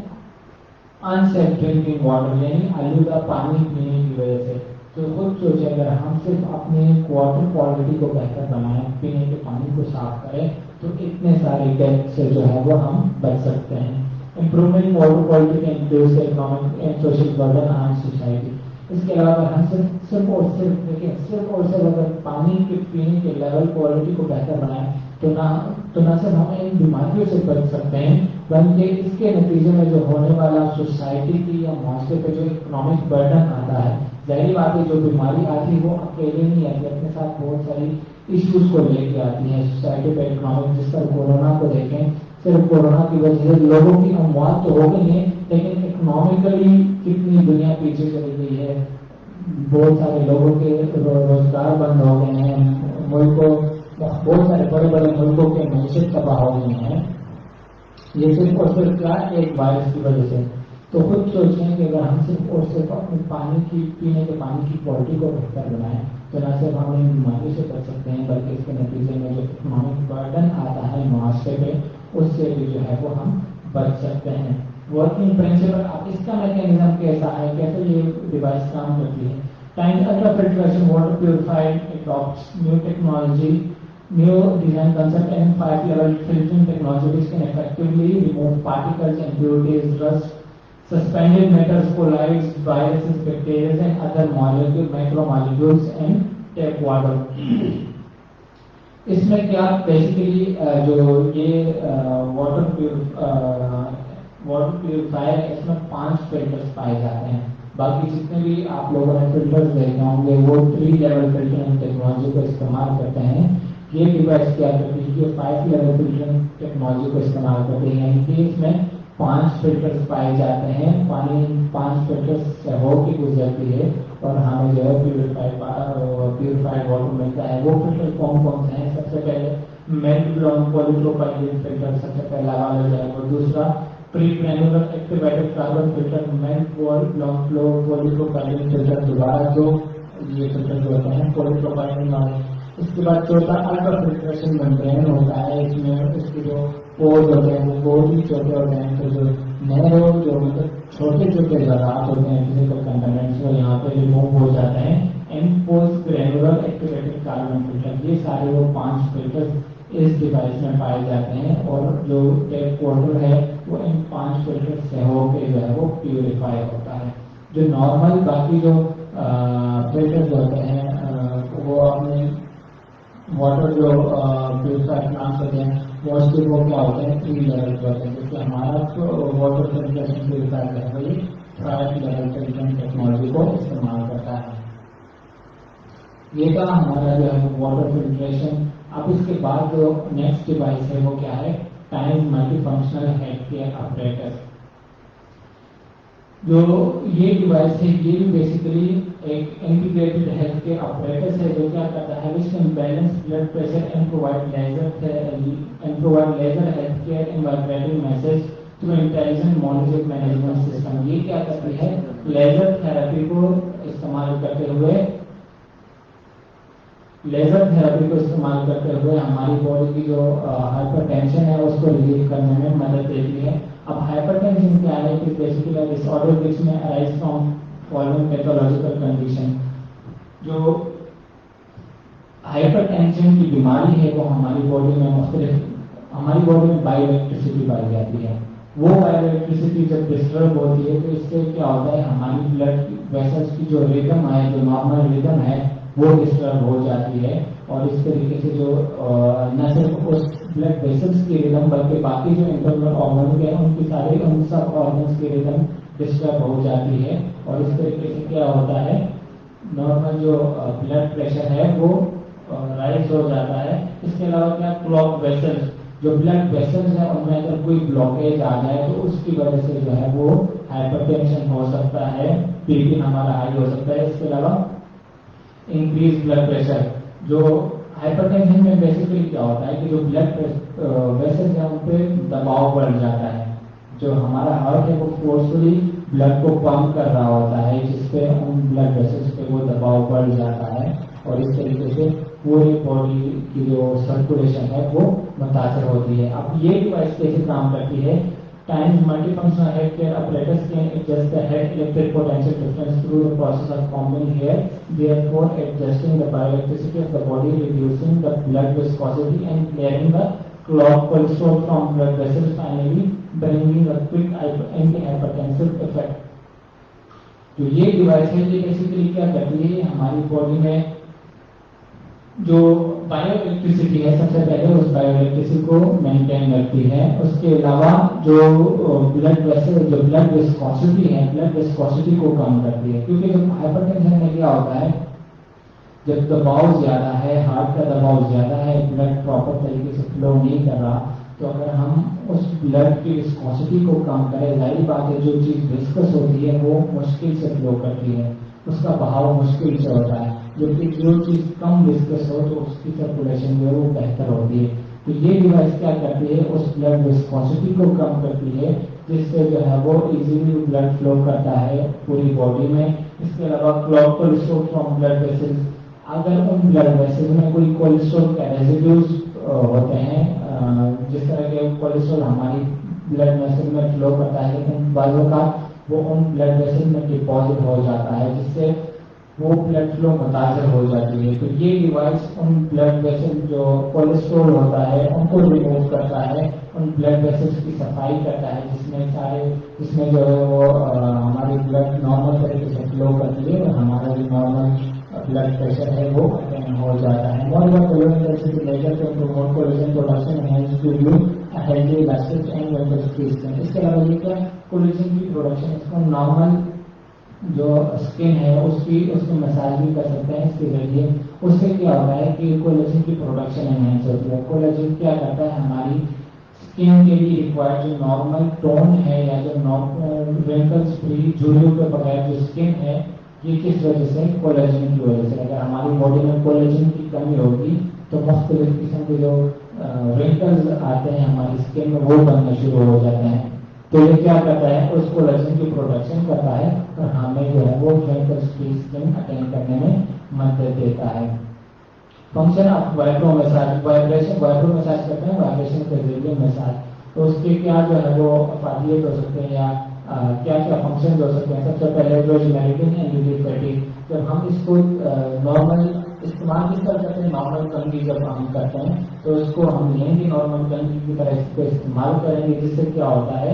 انسیف ڈرنکنگ واٹر یعنی آلودہ پانی پینے کی وجہ سے. تو خود سوچیں, اگر ہم صرف اپنی واٹر کوالٹی کو بہتر بنائیں, پینے کے پانی کو صاف کریں, تو اتنے سارے ڈیتھ سے جو ہے وہ ہم بچ سکتے ہیں. Improving water quality can reduce economic and social burden on society. اس کے علاوہ ہم صرف اور صرف دیکھیں, صرف اور صرف اگر پانی کے پینے کے لیول کوالٹی کو بہتر بنائیں تو نہ صرف ہم ان بیماریوں سے بچ سکتے ہیں, بلکہ اس کے نتیجے میں جو ہونے والا سوسائٹی کی یا معاشرے پہ جو اکنامک برڈن آتا ہے, ظاہری بات ہے جو بیماری آتی ہے وہ اکیلے نہیں آتی, اپنے ساتھ بہت ساری ایشوز کو لے کے آتی ہیں سوسائٹی پہ اکنامک. جس طرح کورونا کو دیکھیں, صرف کورونا کی وجہ سے لوگوں کی اموات تو ہو گئی ہیں, لیکن اکنامکلی کتنی دنیا پیچھے چلی گئی ہے. بہت سارے لوگوں کے روزگار بند ہو گئے ہیں, ملکوں بہت سارے بڑے بڑے ملکوں کے معیشت تباہ ہو گئی ہیں. یہ صرف اور صرف کیا ایک وائرس کی وجہ سے. تو خود سوچیں کہ اگر ہم صرف اور صرف اپنے پانی کی پینے کے پانی کی کوالٹی کو بہتر بنائیں تو نہ صرف ہم ان بیماریوں سے بچ سکتے ہیں, بلکہ اس کے نتیجے میں جو اکنامک برڈن آتا ہے معاشرے پہ, اس سے بھی جو ہے وہ ہم بچ سکتے ہیں. ورکنگ پرنسپل, اب اس کا میکینزم کیسا ہے, کیسے یہ ڈیوائس کام کرتی ہے؟ Time ultra filtration water purifier adopts new technology, new design concept and 5-level filtering technologies can effectively remove particles, impurities, rust, suspended metals, colloids, viruses, bacteria and other molecules, macromolecules and tap water. اس میں کیا basically جو یہ water purifier ہے, اس میں 5 filters پائے جاتے ہیں. باقی جتنے بھی آپ لوگوں نے فلٹرز دیکھے ہوں گے وہ 3-level فلٹرنگ ٹیکنالوجی کو استعمال کرتے ہیں. یہ ڈیوائس کیا کرتی ہے, یہ 5-level فلٹرنگ ٹیکنالوجی کو استعمال کرتے ہیں, یعنی کہ اس میں 5 فلٹرز پائے جاتے ہیں. پانی 5 فلٹرز سے ہو کے گزرتی ہے اور ہمیں جو ہے پیوریفائڈ واٹر ملتا ہے. وہ فلٹر کون کون سے ہیں؟ سب سے پہلے میلٹ بلانک پولیپروپائلین فلٹر سب سے پہلا والا جو ہے وہ. دوسرا pre granular activated carbon filter, melt blown polypropylene filter. دوبارہ جو یہ فلٹر جو ہوتے ہیں پولیپروپائلین والے. اس کے بعد چوتھا الٹرا فلٹریشن ممبرین ہوتا ہے. اس میں اس کے جو پورز ہوتے ہیں وہ بہت ہی چھوٹے ہوتے ہیں, تو جو نیرو جو مطلب چھوٹے چھوٹے ذرات ہوتے ہیں فزیکل کنٹامنٹس وہ یہاں پہ ریموو ہو جاتے ہیں. And post granular activated carbon filter, یہ سارے وہ 5 فلٹر اس ڈیوائس میں پائے جاتے ہیں. اور جو ٹیپ واٹر ہے وہ ان 5 فلٹر سے ہو کے جو ہے وہ پیوریفائی ہوتا ہے. جو نارمل باقی جو فلٹر جو ہوتے ہیں وہ اپنے واٹر جو پیوریفائر پلانٹس ہوتے ہیں موسٹلی وہ کیا ہوتے ہیں 3 لیول کے ہوتے ہیں، کیونکہ ہمارا واٹر فلٹریشن پیوریفائر جو ہے وہ یہ 5 لیول فلٹرنگ ٹیکنالوجی کو استعمال کرتا ہے. یہ تھا ہمارا جو ہے واٹر فلٹریشن. اب اس کے بعد جو نیکسٹ ڈیوائس ہے وہ کیا ہے؟ Time multi functional health care apparatus. جو یہ ڈیوائس ہے یہ بھی بیسیکلی ایک انٹیگریٹڈ ہیلتھ کیئر اپریٹس ہے جو کیا کرتا ہے which can balance blood pressure and provide laser health care in vibrating massage through intelligent monitoring management system. یہ کیا کرتی ہے؟ لیزر تھراپی کو استعمال کرتے ہوئے ہماری باڈی کی جو ہائپر ٹینشن ہے اس کو ریلیف کرنے میں مدد دیتی ہے. اب ہائپر ٹینشن کیا ہے کہ بیسیکلی ڈس آرڈر وچ میں arise from following pathological condition. جو ہائپر ٹینشن کی بیماری ہے وہ ہماری باڈی میں بائیو الیکٹریسٹی پائی جاتی ہے. وہ بائیو الیکٹریسٹی جب ڈسٹرب ہوتی ہے تو اس سے کیا ہوتا ہے ہماری بلڈ ویسلز کی جو ریدم ہے جو نارمل ریدم ہے وہ ڈسٹرب ہو جاتی ہے. اور اس طریقے سے جو نہ صرف اس بلڈ ویسلز کی ریدم بلکہ باقی جو انٹرنل آرگنز ہیں ان سب آرگنز کی ریدم ڈسٹرب ہو جاتی ہے. اور اس طریقے سے کیا ہوتا ہے نارمل جو بلڈ پریشر ہے وہ رائز ہو جاتا ہے. اس کے علاوہ کیا کلاک ویسلز جو بلڈ ویسلز ہیں ان میں اگر کوئی بلاکیج آ جائے تو اس کی وجہ سے جو ہے وہ ہائپر ٹینشن ہو سکتا ہے, بی پی ہمارا ہائی ہو سکتا ہے. اس کے علاوہ انکریز بلڈ پریشر. جو ہائپر ٹینشن میں بیسیکلی کیا ہوتا ہے کہ جو بلڈ ویسلز ہیں ان پہ دباؤ بڑھ جاتا ہے. جو ہمارا ہارٹ ہے وہ فورسفلی بلڈ کو پمپ کر رہا ہوتا ہے جس پہ ان بلڈ ویسلز پہ وہ دباؤ بڑھ جاتا ہے اور اس طریقے سے پوری باڈی کی جو سرکولیشن ہے وہ متاثر ہوتی ہے. اب یہ ڈیوائس کیسے کام کرتی ہے؟ Time multi functional health care apparatus can adjust the head electric potential difference through the process of pumping hair, therefore adjusting the bioelectricity of the body, reducing the blood viscosity and clearing the clogged cholesterol from blood vessels, finally bringing a quick antihypertensive effect. جو یہ device ہے یہ basically کیا کرتی ہے ہماری body میں جو بائیو الیکٹریسٹی ہے سب سے پہلے اس بائیو الیکٹریسٹی کو مینٹین کرتی ہے. اس کے علاوہ جو بلڈ ویسل جو بلڈ وسکوسٹی ہے بلڈ وسکوسٹی کو کم کرتی ہے. کیونکہ جب ہائپر ٹینشن میں کیا ہوتا ہے جب دباؤ زیادہ ہے ہارٹ کا دباؤ زیادہ ہے بلڈ پراپر طریقے سے فلو نہیں کر رہا تو اگر ہم اس بلڈ کی وسکوسٹی کو کم کریں ظاہر بات ہے جو چیز وسکس ہوتی ہے وہ مشکل سے فلو کرتی ہے اس کا بہاؤ مشکل سے ہوتا ہے. جبکہ جو چیز کم ڈسکس ہو تو اس کی سرکولیشن جو ہے وہ بہتر ہوتی ہے. تو یہ ڈیوائس کیا کرتی ہے اس بلڈ وسکوسٹی کو کم کرتی ہے جس سے جو ہے وہ ایزیلی بلڈ فلو کرتا ہے پوری باڈی میں. اس کے علاوہ clock cholesterol from blood vessel اگر ان بلڈ ویسل میں کوئی کولیسٹرول کے ریزیڈیوز ہوتے ہیں جس طرح کے کولیسٹرول ہماری بلڈ ویسل میں فلو کرتا ہے لیکن بعض اوقات وہ ان بلڈ ویسل میں ڈپازٹ ہو جاتا ہے جس سے وہ بلڈ فلو متاثر ہو جاتی ہے. تو یہ ڈیوائس ان بلڈ ویسل جو کولیسٹرول ہوتا ہے ان کو ریموو کرتا ہے ان بلڈ ویسلز کی صفائی کرتا ہے جس میں جو ہے وہ ہماری بلڈ نارمل طریقے سے فلو کرتی ہے اور ہمارا جو نارمل بلڈ پریشر ہے وہ اٹین ہو جاتا ہے. اس کے علاوہ یہ کیا کولیجن کی پروڈکشن اس کو نارمل جو اسکن ہے اس کی مساج بھی کر سکتے ہیں اس کے ذریعے. اس سے کیا ہوتا ہے کہ کولیجن کی پروڈکشن انہینس ہوتی ہے. کولیجن کیا کرتا ہے ہماری اسکن کے لیے ریکوائرڈ جو نارمل ٹون ہے یا جو رینکلز فری جھریوں کے بغیر جو اسکن ہے یہ کس وجہ سے کولیجن کی وجہ سے. اگر ہماری باڈی میں کولیجن کی کمی ہوگی تو مختلف قسم کے جو رینکلز آتے ہیں ہماری اسکن میں وہ بننا شروع ہو جاتے ہیں. تو یہ کیا کرتا ہے اس کولیجن کی پروڈکشن کرتا ہے اور ہمیں جو ہے وہ رینکلز کی اسکن اٹین کرنے میں مدد دیتا ہے. Function of Vibrio massage Vibrio massage کرتے ہیں وائبریشن کے ذریعے مساج. تو اس کے کیا جو ہے وہ افادیت ہو سکتے ہیں یا کیا کیا فنکشن ہو سکتے ہیں. سب سے پہلے جو میریٹنگ اینڈ ریلیف فیٹنگ جب ہم اس کو نارمل استعمال کس طرح کرتے ہیں نارمل کنگی جب ہم کرتے ہیں تو اس کو ہم لیں گے نارمل کنگی کی طرح اس کو استعمال کریں گے جس سے کیا ہوتا ہے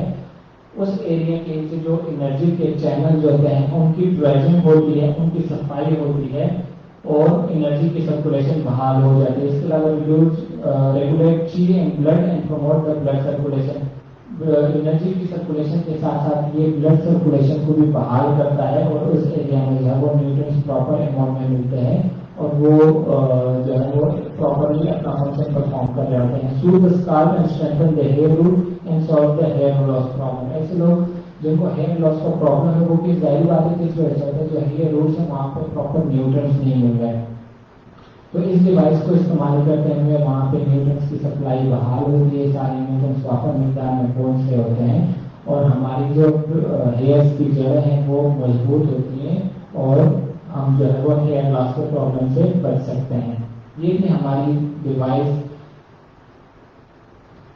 اس ایریا کے جو انرجی کے چینل جو ہوتے ہیں ان کی ڈریجنگ ہوتی ہے، ان کی صفائی ہوتی ہے اور انرجی کی سرکولیشن بحال ہو جاتی ہے. اس کے علاوہ regulate chi and blood and promote the blood circulation. Energy کی سرکولیشن کے ساتھ ساتھ یہ بلڈ سرکولیشن کو بھی بحال کرتا ہے اور اس ایریا میں جو ہے وہ نیوٹرینز پراپر اماؤنٹ میں ملتے ہیں اور وہ جو ہے وہ پراپرلی اپنا فنکشن پرفارم کر رہے ہوتے ہیں. So the scalp and strengthen the hair root and solve the hair loss problem. ایسے لوگ جن کو ہیئر لاس کا پرابلم ہے وہ بھی ظاہر بات ہے کس وجہ سے ہوتا ہے، جو ہیئر روٹس ہیں وہاں پہ پراپر نیوٹرینز نہیں مل رہے. تو اس ڈیوائس کو استعمال کرتے ہوئے وہاں پہ نیوٹرینز کی سپلائی بحال ہوتی ہے، سارے نیوٹرینز پراپر مقدار میں پہنچ رہے ہوتے ہیں اور ہماری جو ہیئرس کی جڑیں ہیں وہ مضبوط ہوتی ہیں اور ہم جو ہے وہ ہیئر لاس کے پرابلم سے بچ سکتے ہیں. یہ بھی ہماری device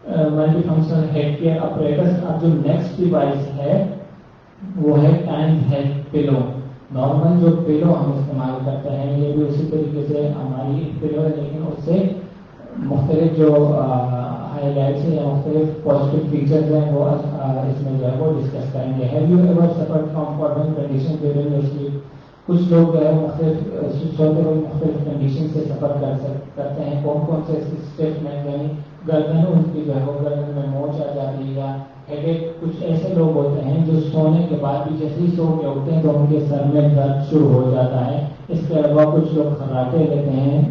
multi functional head care apparatus. اب جو نیکسٹ ڈیوائس ہے وہ ہے ٹائمز ہیڈ پلو. نارمل جو پلو ہم استعمال کرتے ہیں یہ بھی اسی طریقے سے ہماری پلو ہے، لیکن اس سے مختلف جو ہائی لائٹس ہیں یا مختلف پازیٹیو فیچرز ہیں وہ اس میں جو ہے وہ ڈسکس کریں گے. Have you ever suffered from farming condition during your sleep? کچھ لوگ جو ہے مختلف سوتے ہوئے مختلف کنڈیشن سے سفر کرتے ہیں. کون کون سے اسٹیٹمنٹ یعنی گردن ان کی جو ہے وہ گردن میں موچ آ جاتی ہے یا ہیڈ ایک. کچھ ایسے لوگ ہوتے ہیں جو سونے کے بعد بھی جیسے ہی سو کے اٹھتے ہیں تو ان کے سر میں درد شروع ہو جاتا ہے. اس کے علاوہ کچھ لوگ خراٹے لیتے ہیں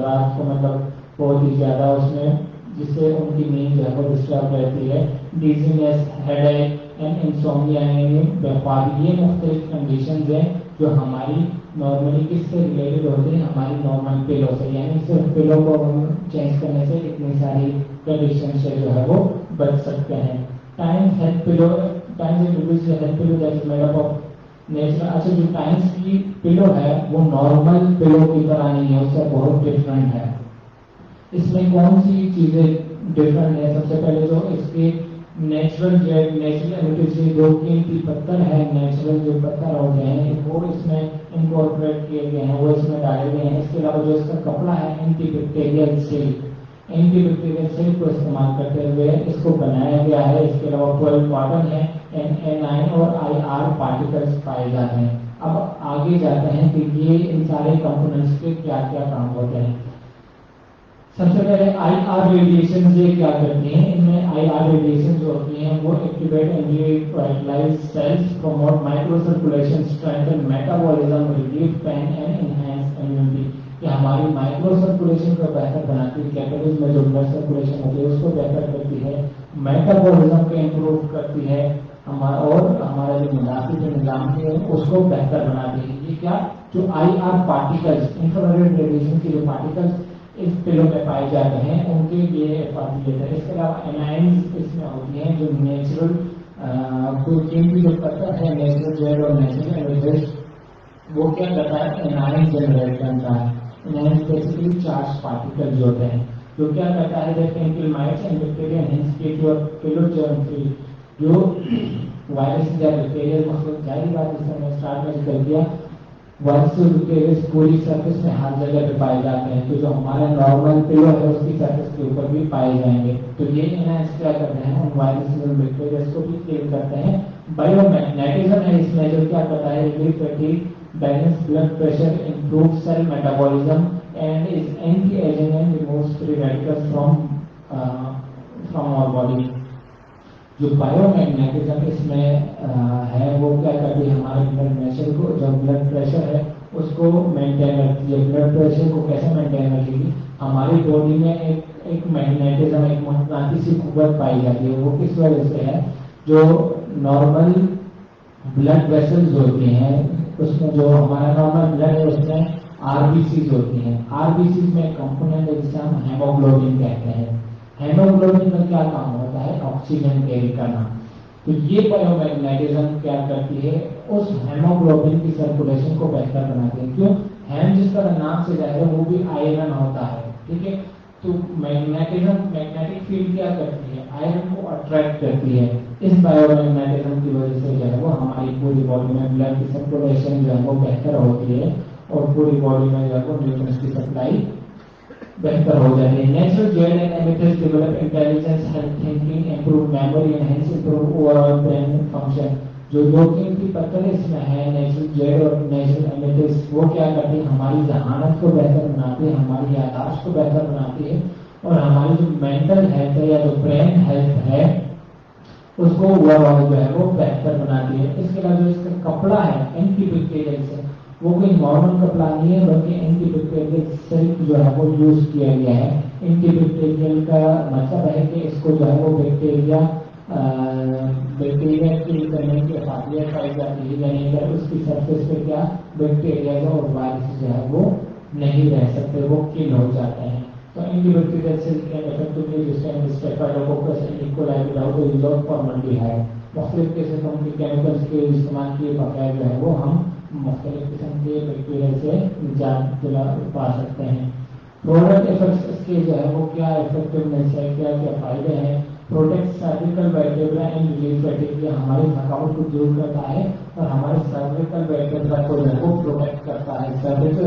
رات کو، مطلب بہت ہی زیادہ اس میں، جس سے ان کی نیند جو ہے وہ ڈسٹرب رہتی ہے. ڈیزینس، ہیڈ ایک اینڈ انسومنیا یعنی بے خوابی، یہ مختلف کنڈیشنز ہیں جو ہماری نارملی کس سے ریلیٹڈ ہوتے ہیں، ہماری نارمل پلو سے. یعنی صرف پلو کو ہم چینج کرنے سے اتنی ساری کنڈیشن سے جو ہے وہ بچ سکتے ہیں. Times head pillow, times head pillow that is made up of natural. اچھا جو ٹائمز کی پلو ہے وہ نارمل پلو کی طرح نہیں ہے، اس سے بہت ڈفرینٹ ہے. اس میں کون سی چیزیں ڈفرینٹ ہے؟ سب سے پہلے جو اس کے نیچرل جو قیمتی پتھر ہے، نیچرل جو پتھر ہوتے ہیں وہ اس میں انکارپوریٹ کیے گئے ہیں، وہ اس میں ڈالے گئے ہیں. اس کے علاوہ جو اس کا کپڑا ہے anti bacterial silk, anti bacterial silk کو استعمال کرتے ہوئے اس کو بنایا گیا ہے. اس کے علاوہ کوئل کاٹن ہے، NA9 اور IR پارٹیکلز پائے جاتے ہیں. اب آگے جاتے ہیں کہ یہ ان سارے کمپوننٹس کے کیا کیا کام ہوتے ہیں. سب سے پہلے IR ریڈیشن یہ کیا کرتی ہیں؟ ان میں IR ریڈیشن جو ہوتی ہیں وہ activate anti vitalize cells, promote micro circulation, strengthen metabolism, reduce pain and enhance immunity. کہ ہماری مائکرو سرکولیشن کو بہتر بناتی ہے، کیپلریز میں جو بلڈ سرکولیشن ہوتی ہے اس کو بہتر کرتی ہے، میٹابولزم کو امپروو کرتی ہے اور ہمارا جو مدافع جو نظام ہے اس کو بہتر بناتی ہے. یہ کیا جو IR پارٹیکلز، انفرارڈ ریڈیشن کے جو پارٹیکلز اس پلو میں پائے جاتے ہیں ان کے لیے فائدے ہے. اس کے علاوہ انائنز اس میں ہوتی ہیں جو نیچرل قیمتی جو پتھر ہے، نیچرل جیل اور نیچرل ایلیمنٹس، وہ کیا کرتا ہے؟ انائن جنریٹ کرتا ہے. انائن بیسیکلی چارج پارٹیکل جو ہوتے ہیں جو کیا کرتا ہے that can kill mites and bacteria and keep your pillow germ free. جو وائرس یا بیکٹیریا مطلب ظاہر بات اس میں اسٹارٹ میں ذکر کیا، وائرس بیکٹیریا پوری سرفیس میں ہر جگہ پہ پائے جاتے ہیں. تو جو ہمارا نارمل پلو ہے اس کی سرفیس کے اوپر بھی پائے جائیں گے. تو یہ انائنس کیا کرتے ہیں؟ ان وائرس اور بیکٹیریا کو بھی کل کرتے ہیں. بایو میگنیٹزم ہے اس میں جو کیا کرتا ہے؟ Relief fatigue, balance blood pressure, improve cell metabolism and is anti aging and removes free radicals from our body. جو بایو میگنیٹزم اس میں ہے وہ کیا کرتی ہے؟ ہمارے بلڈ پریشر کو، جو بلڈ پریشر ہے اس کو مینٹین رکھتی ہے. بلڈ پریشر کو کیسے مینٹین رکھے گی؟ ہماری باڈی میں ایک میگنیٹزم، ایک مقناطیسی قوت پائی جاتی ہے. وہ کس وجہ سے ہے؟ جو نارمل بلڈ ویسلز ہوتی ہیں اس میں جو ہمارا نارمل بلڈ ہے اس میں RBCs ہوتی ہیں. RBCs میں ایک کمپوننٹ ہے جسے ہم ہیموگلوبن کہتے ہیں. ہیموگلوبن کا کیا کام ہوتا ہے؟ آکسیجن کیری کرنا. تو یہ بایو میگنیٹزم کیا کرتی ہے؟ اس ہیموگلوبن کی سرکولیشن کو بہتر بناتی ہے. کیوں؟ ہیم جس طرح نام سے ظاہر ہے وہ بھی آئرن ہوتا ہے، ٹھیک ہے. تو میگنیٹزم، میگنیٹک فیلڈ کیا کرتی ہے؟ آئرن کو اٹریکٹ کرتی ہے. اس بایو میگنیٹزم کی وجہ سے جو ہے وہ ہماری پوری باڈی میں بلڈ کی سرکولیشن جو ہے وہ بہتر ہوتی ہے اور پوری باڈی میں جو ہے وہ نیوٹرینز کی سپلائی بہتر ہو جاتی ہے. Natural jade and emitters develop intelligence, help thinking, improve memory and enhance improve overall brain function. جو دو قیمتی پتھر اس میں ہے نیچرل جیل اور نیچرل ایمیٹرز, وہ کیا کرتی ہے, ہماری ذہانت کو بہتر بناتی ہے, ہماری یادداشت کو بہتر بناتی ہے, اور ہماری جو مینٹل ہیلتھ ہے یا جو برین ہیلتھ ہے اس کو اوور آل جو ہے وہ بہتر بناتی ہے. اس کے علاوہ جو اس کا کپڑا ہے اینٹی بیکٹیریل سے, وہ کوئی نارمل کپڑا نہیں ہے بلکہ اینٹی بیکٹیریل سلک جو ہے وہ یوز کیا گیا ہے. اینٹی بیکٹیریل کا مطلب ہے کہ اس کو جو ہے وہ بیکٹیریا کی کرنے کی قابلیت پائی جاتی ہے, یعنی اگر اس کی سرفیس پہ کیا بیکٹیریا اور وائرس جو ہے وہ نہیں رہ سکتے, وہ کل ہو جاتے ہیں. تو اینٹی بیکٹیریل سلک کے effectively distinct staphylococcus and E coli without use of formaldehyde. مختلف قسم کے کیمیکلز کے استعمال کیے بغیر جو ہے وہ ہم مختلف قسم کے بیکٹیریا سے نجات دلا پا سکتے ہیں. پروڈکٹ افیکٹس اس کے جو ہے وہ کیا افیکٹونیس ہے, کیا کیا فائدے ہیں. Protect cervical ویٹیبرا and relief fatigue, ہماری تھکاوٹ کو دور کرتا ہے اور ہمارے سرویکل ویٹیبرا کو جو ہے وہ پروٹیکٹ کرتا ہے. سرویکل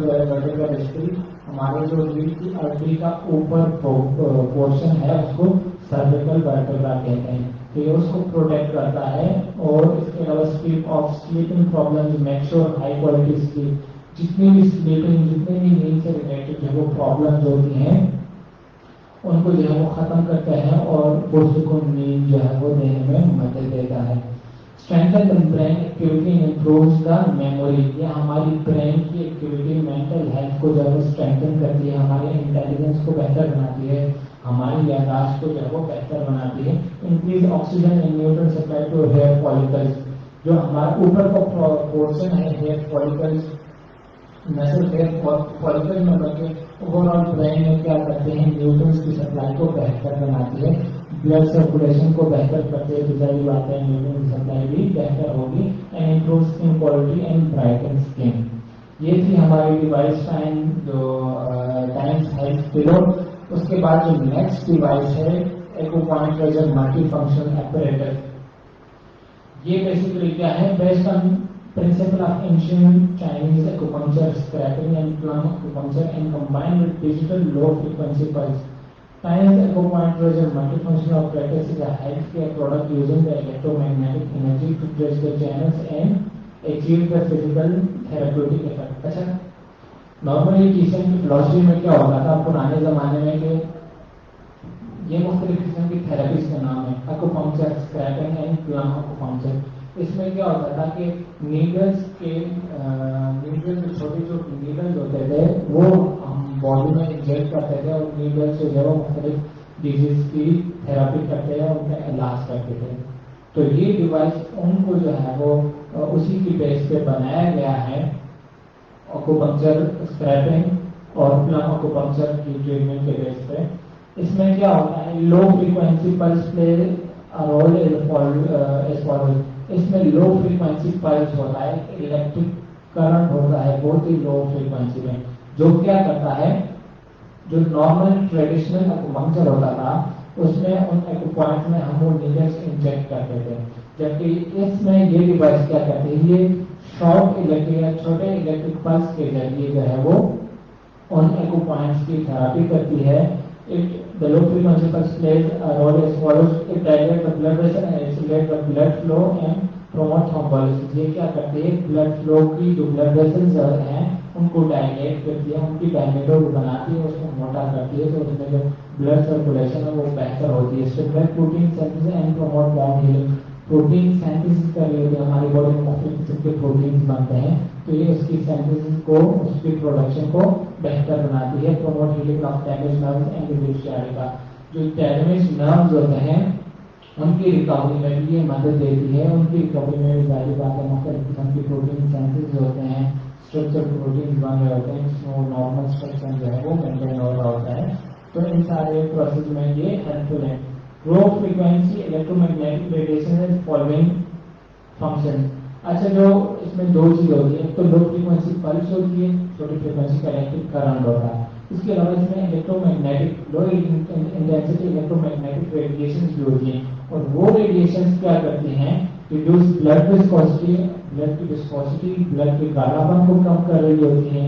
ویٹیبرا بیسیکلی ہمارے جو ریڑھ کی ہڈی کا اوپر پورشن ہے اس کو سرویکل ویٹیبرا کہتے ہیں. تو یہ اس کو پروٹیکٹ کرتا ہے. اور اس کے علاوہ sleeping problem, make sure high quality slip, جتنی بھی سلیپنگ جتنے بھی نیند سے ریلیٹڈ جو وہ پرابلمز ہوتی ہیں ان کو جو ہے وہ ختم کرتا ہے اور پرسکون نیند جو ہے وہ دینے میں مدد دیتا ہے. Strengthen the brain activity and improves the memory, یہ ہماری برین کی ایکٹیویٹی مینٹل ہیلتھ کو جو ہے وہ اسٹرینتھن کرتی ہے, ہمارے انٹیلیجنس کو بہتر بناتی ہے, ہماری یادداشت کو جو ہے وہ بہتر بناتی ہے. Increase oxygen and nutrient supply to hair follicles, جو ہمارا اوپر کا پورشن ہے ہیئر فالکلز, نہ صرف ہیئر فالکل میں بلکہ اوور آل برین میں کیا کرتے ہیں, نیوٹرنس کی سپلائی کو بہتر بناتی ہے, بلڈ سرکولیشن کو بہتر کرتے ہیں. ظاہری بات ہے نیوٹرن کی سپلائی بھی بہتر ہوگی. And improve skin quality and Brighton skin. یہ تھی ہماری ڈیوائس ٹائمز ہیلتھ پلو. اس کے بعد جو نیکسٹ ڈیوائس ہے ایکوپوائنٹ پریشر ملٹی فنکشن ایپریٹس. یہ بیسیکلی کیا ہے, based on principle of ancient Chinese acupuncture, scraping and plum acupuncture and combined with digital low frequency pulse. Science acupuncture multifunctional apparatus is a healthcare product using the electromagnetic energy to touch the channels and achieve the physical therapeutic effect. اچھا, normally teaching کی philosophy میں کیا ہوتا تھا پرانے زمانے میں کہ یہ مختلف قسم کی تھراپیز کا نام ہے, اکوپنکچر, اسکریپنگ اینڈ پلم اکوپنکچر. اس میں کیا ہوتا تھا کہ نیڈلز چھوٹے جو نیڈلز ہوتے تھے وہ ہم باڈی میں انجیکٹ کرتے تھے, اور نیڈلز جو ہے وہ مختلف ڈیزیز کی تھراپی کرتے ہیں, ان کا علاج کرتے تھے. تو یہ ڈیوائس ان کو جو ہے وہ اسی کی بیس پہ بنایا گیا ہے, اکوپنکچر, اسکریپنگ اور پلم اکوپنکچر کی ٹریٹمنٹ کے بیس پہ. اس میں کیا ہوتا ہے, low frequency pulse play role as follows. اس میں لو فریکوینسی پلس ہوتا ہے, الیکٹرک کرنٹ ہوتا ہے بہت ہی لو فریکوینسی میں, جو کیا کرتا ہے, جو نارمل ٹریڈیشنل اکوپنکچر ہوتا تھا اس میں ان ایکوپوائنٹ میں ہم وہ نیڈلز انجیکٹ کرتے تھے, جبکہ اس میں یہ ڈیوائس کیا کرتی ہے, یہ شارٹ الیکٹرک چھوٹے الیکٹرک پلس کے ذریعے جو ہے وہ ان ایکوپوائنٹس کی تھراپی کرتی ہے. The low frequency pulse plays a role as follows: it dilates the blood vessel and accelerates the blood flow and promotes thrombolysis. یہ کیا کرتے ہیں, بلڈ فلو کی جو بلڈ ویسلز ہیں ان کو ڈائلیٹ کرتی ہے, ان کی ڈائمیٹر کو بناتی ہے, اس کو موٹا کرتی ہے, تو اس میں جو بلڈ سرکولیشن ہے وہ بہتر ہوتی ہے. Stimulate protein synthesis and promote bone healing. Protein synthesis کر رہی ہوتی ہے, ہماری باڈی میں مختلف قسم کے پروٹینز بنتے ہیں, تو یہ اس کی سینتھسس کو, اس کی پروڈکشن کو بہتر بناتی ہے. Promote healing of damage nerves and relief کا, جو ڈیمیج نروز ہوتے ہیں ان کی ریکوری میں بھی یہ مدد دیتی ہے. ان کی ریکوری میں بھی ظاہر بات ہے مختلف قسم کے پروٹین سینتھسز ہوتے ہیں, اسٹرکچر پروٹین بن رہے ہوتے ہیں, جس میں وہ نارمل اسٹرکچر جو ہے وہ مینٹین ہو رہا ہوتا ہے. تو ان سارے پروسیس میں یہ ہیلپ فل ہے. Low frequency electro magnetic radiation is following function. اچھا, جو اس میں دو چیز ہوتی ہے, ایک تو لو فریکوینسی پلس ہوتی ہے, چھوٹی فریکوینسی کا الیکٹرک کرنٹ ہوتا ہے. اس کے علاوہ اس میں electro magnetic low intensity electro magnetic radiations بھی ہوتی ہیں, اور وہ ریڈیشنز کیا کرتی ہیں, ریڈیوس بلڈ وسکوسٹی, بلڈ کی وسکوسٹی, بلڈ کے گاڑھاپن کو کم کر رہی ہوتی ہیں,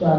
4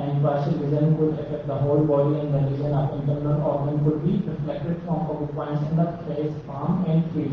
and partial vision could affect the whole body, and the region of internal organ could be reflected from focal points in the face, palm and feet.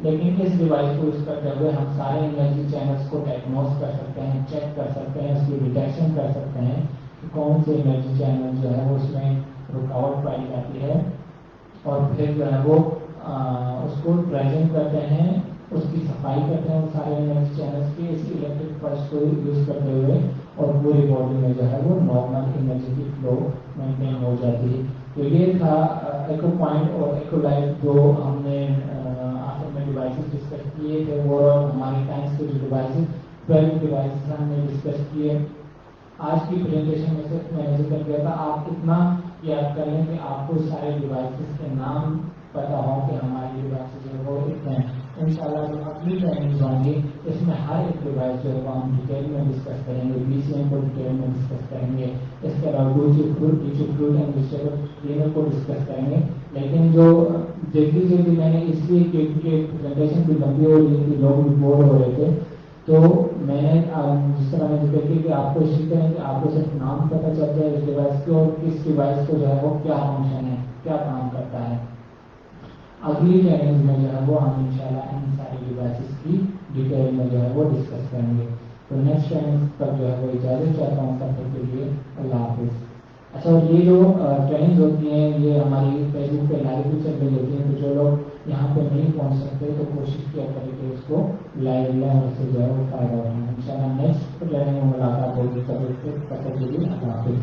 لیکن اس device کو use کرتے ہوئے ہم سارے انرجی چینلز کو ڈائگنوز کر سکتے ہیں، چیک کر سکتے ہیں، اس کی ڈیٹیکشن کر سکتے ہیں کہ کون سے انرجی چینل جو ہے وہ اس میں رکاوٹ پائی جاتی ہے، اور پھر جو ہے وہ اس کو پریزنٹ کرتے ہیں، اس کی صفائی کرتے ہیں سارے انرجی چینلز کی اس الیکٹرک پلس کو یوز کرتے ہوئے، اور پوری باڈی میں جو ہے وہ نارمل انرجی کی فلو مینٹین ہو جاتی ہے. تو یہ تھا ایکو پوائنٹ اور ایکو لائف جو ہم نے آخر میں ڈیوائسز ڈسکس کیے تھے. وہ ہمارے ٹائمس کے جو ڈیوائسز 12 ڈیوائسز ہم نے ڈسکس کیے. آج کی پریزنٹیشن میں سے میں نے ذکر کیا تھا آپ اتنا یاد کر لیں کہ آپ کو سارے ڈیوائسز کے نام پتا ہو کہ ہماری ڈیوائسز جو ہے وہ اتنے ہیں. انشاءاللہ جو اگلی ٹریننگز ہوں گی اس میں ہر ایک ڈیوائس جو ہے وہ ہم ڈیٹیل میں ڈسکس کریں گے، بی سی ایم کو ڈیٹیل میں ڈسکس کریں گے، اس کے علاوہ فروٹ اینڈ ویجیٹیبل کلینر کو ڈسکس کریں گے. لیکن جو جلدی میں نے اس لیے کیونکہ پریزنٹیشن بھی لمبی ہو رہی تھی، لوگ بھی بور ہو رہے تھے، تو میں نے جس طرح میں ذکر کی کہ آپ کو اسی طرح کہ آپ کو صرف نام پتہ چل جائے اس ڈیوائس کے اور کس ڈیوائس کو جو ہے وہ کیا فنکشن ہے، کیا کام کرتا ہے. اگلی ٹریننگ میں جو ہے وہ ہم انشاءاللہ ان ساری ڈیوائسز کی ڈیٹیل میں جو ہے وہ ڈسکس کریں گے. تو نیکسٹ ٹریننگ تک جو ہے وہ اجازت چاہتا ہوں سب کے لیے. اللہ حافظ. اچھا، اور یہ جو ٹریننگ ہوتی ہیں یہ ہماری فیس بک پہ لائیو بھی چل رہی ہوتی ہیں، تو جو لوگ یہاں پہ نہیں پہنچ سکتے تو کوشش کیا کریں کہ اس کو لائیو لیں اور اس سے جو ہے وہ فائدہ اٹھائیں. انشاءاللہ نیکسٹ ٹریننگ میں ملاقات ہوگی. تب تک کے لیے اللہ حافظ.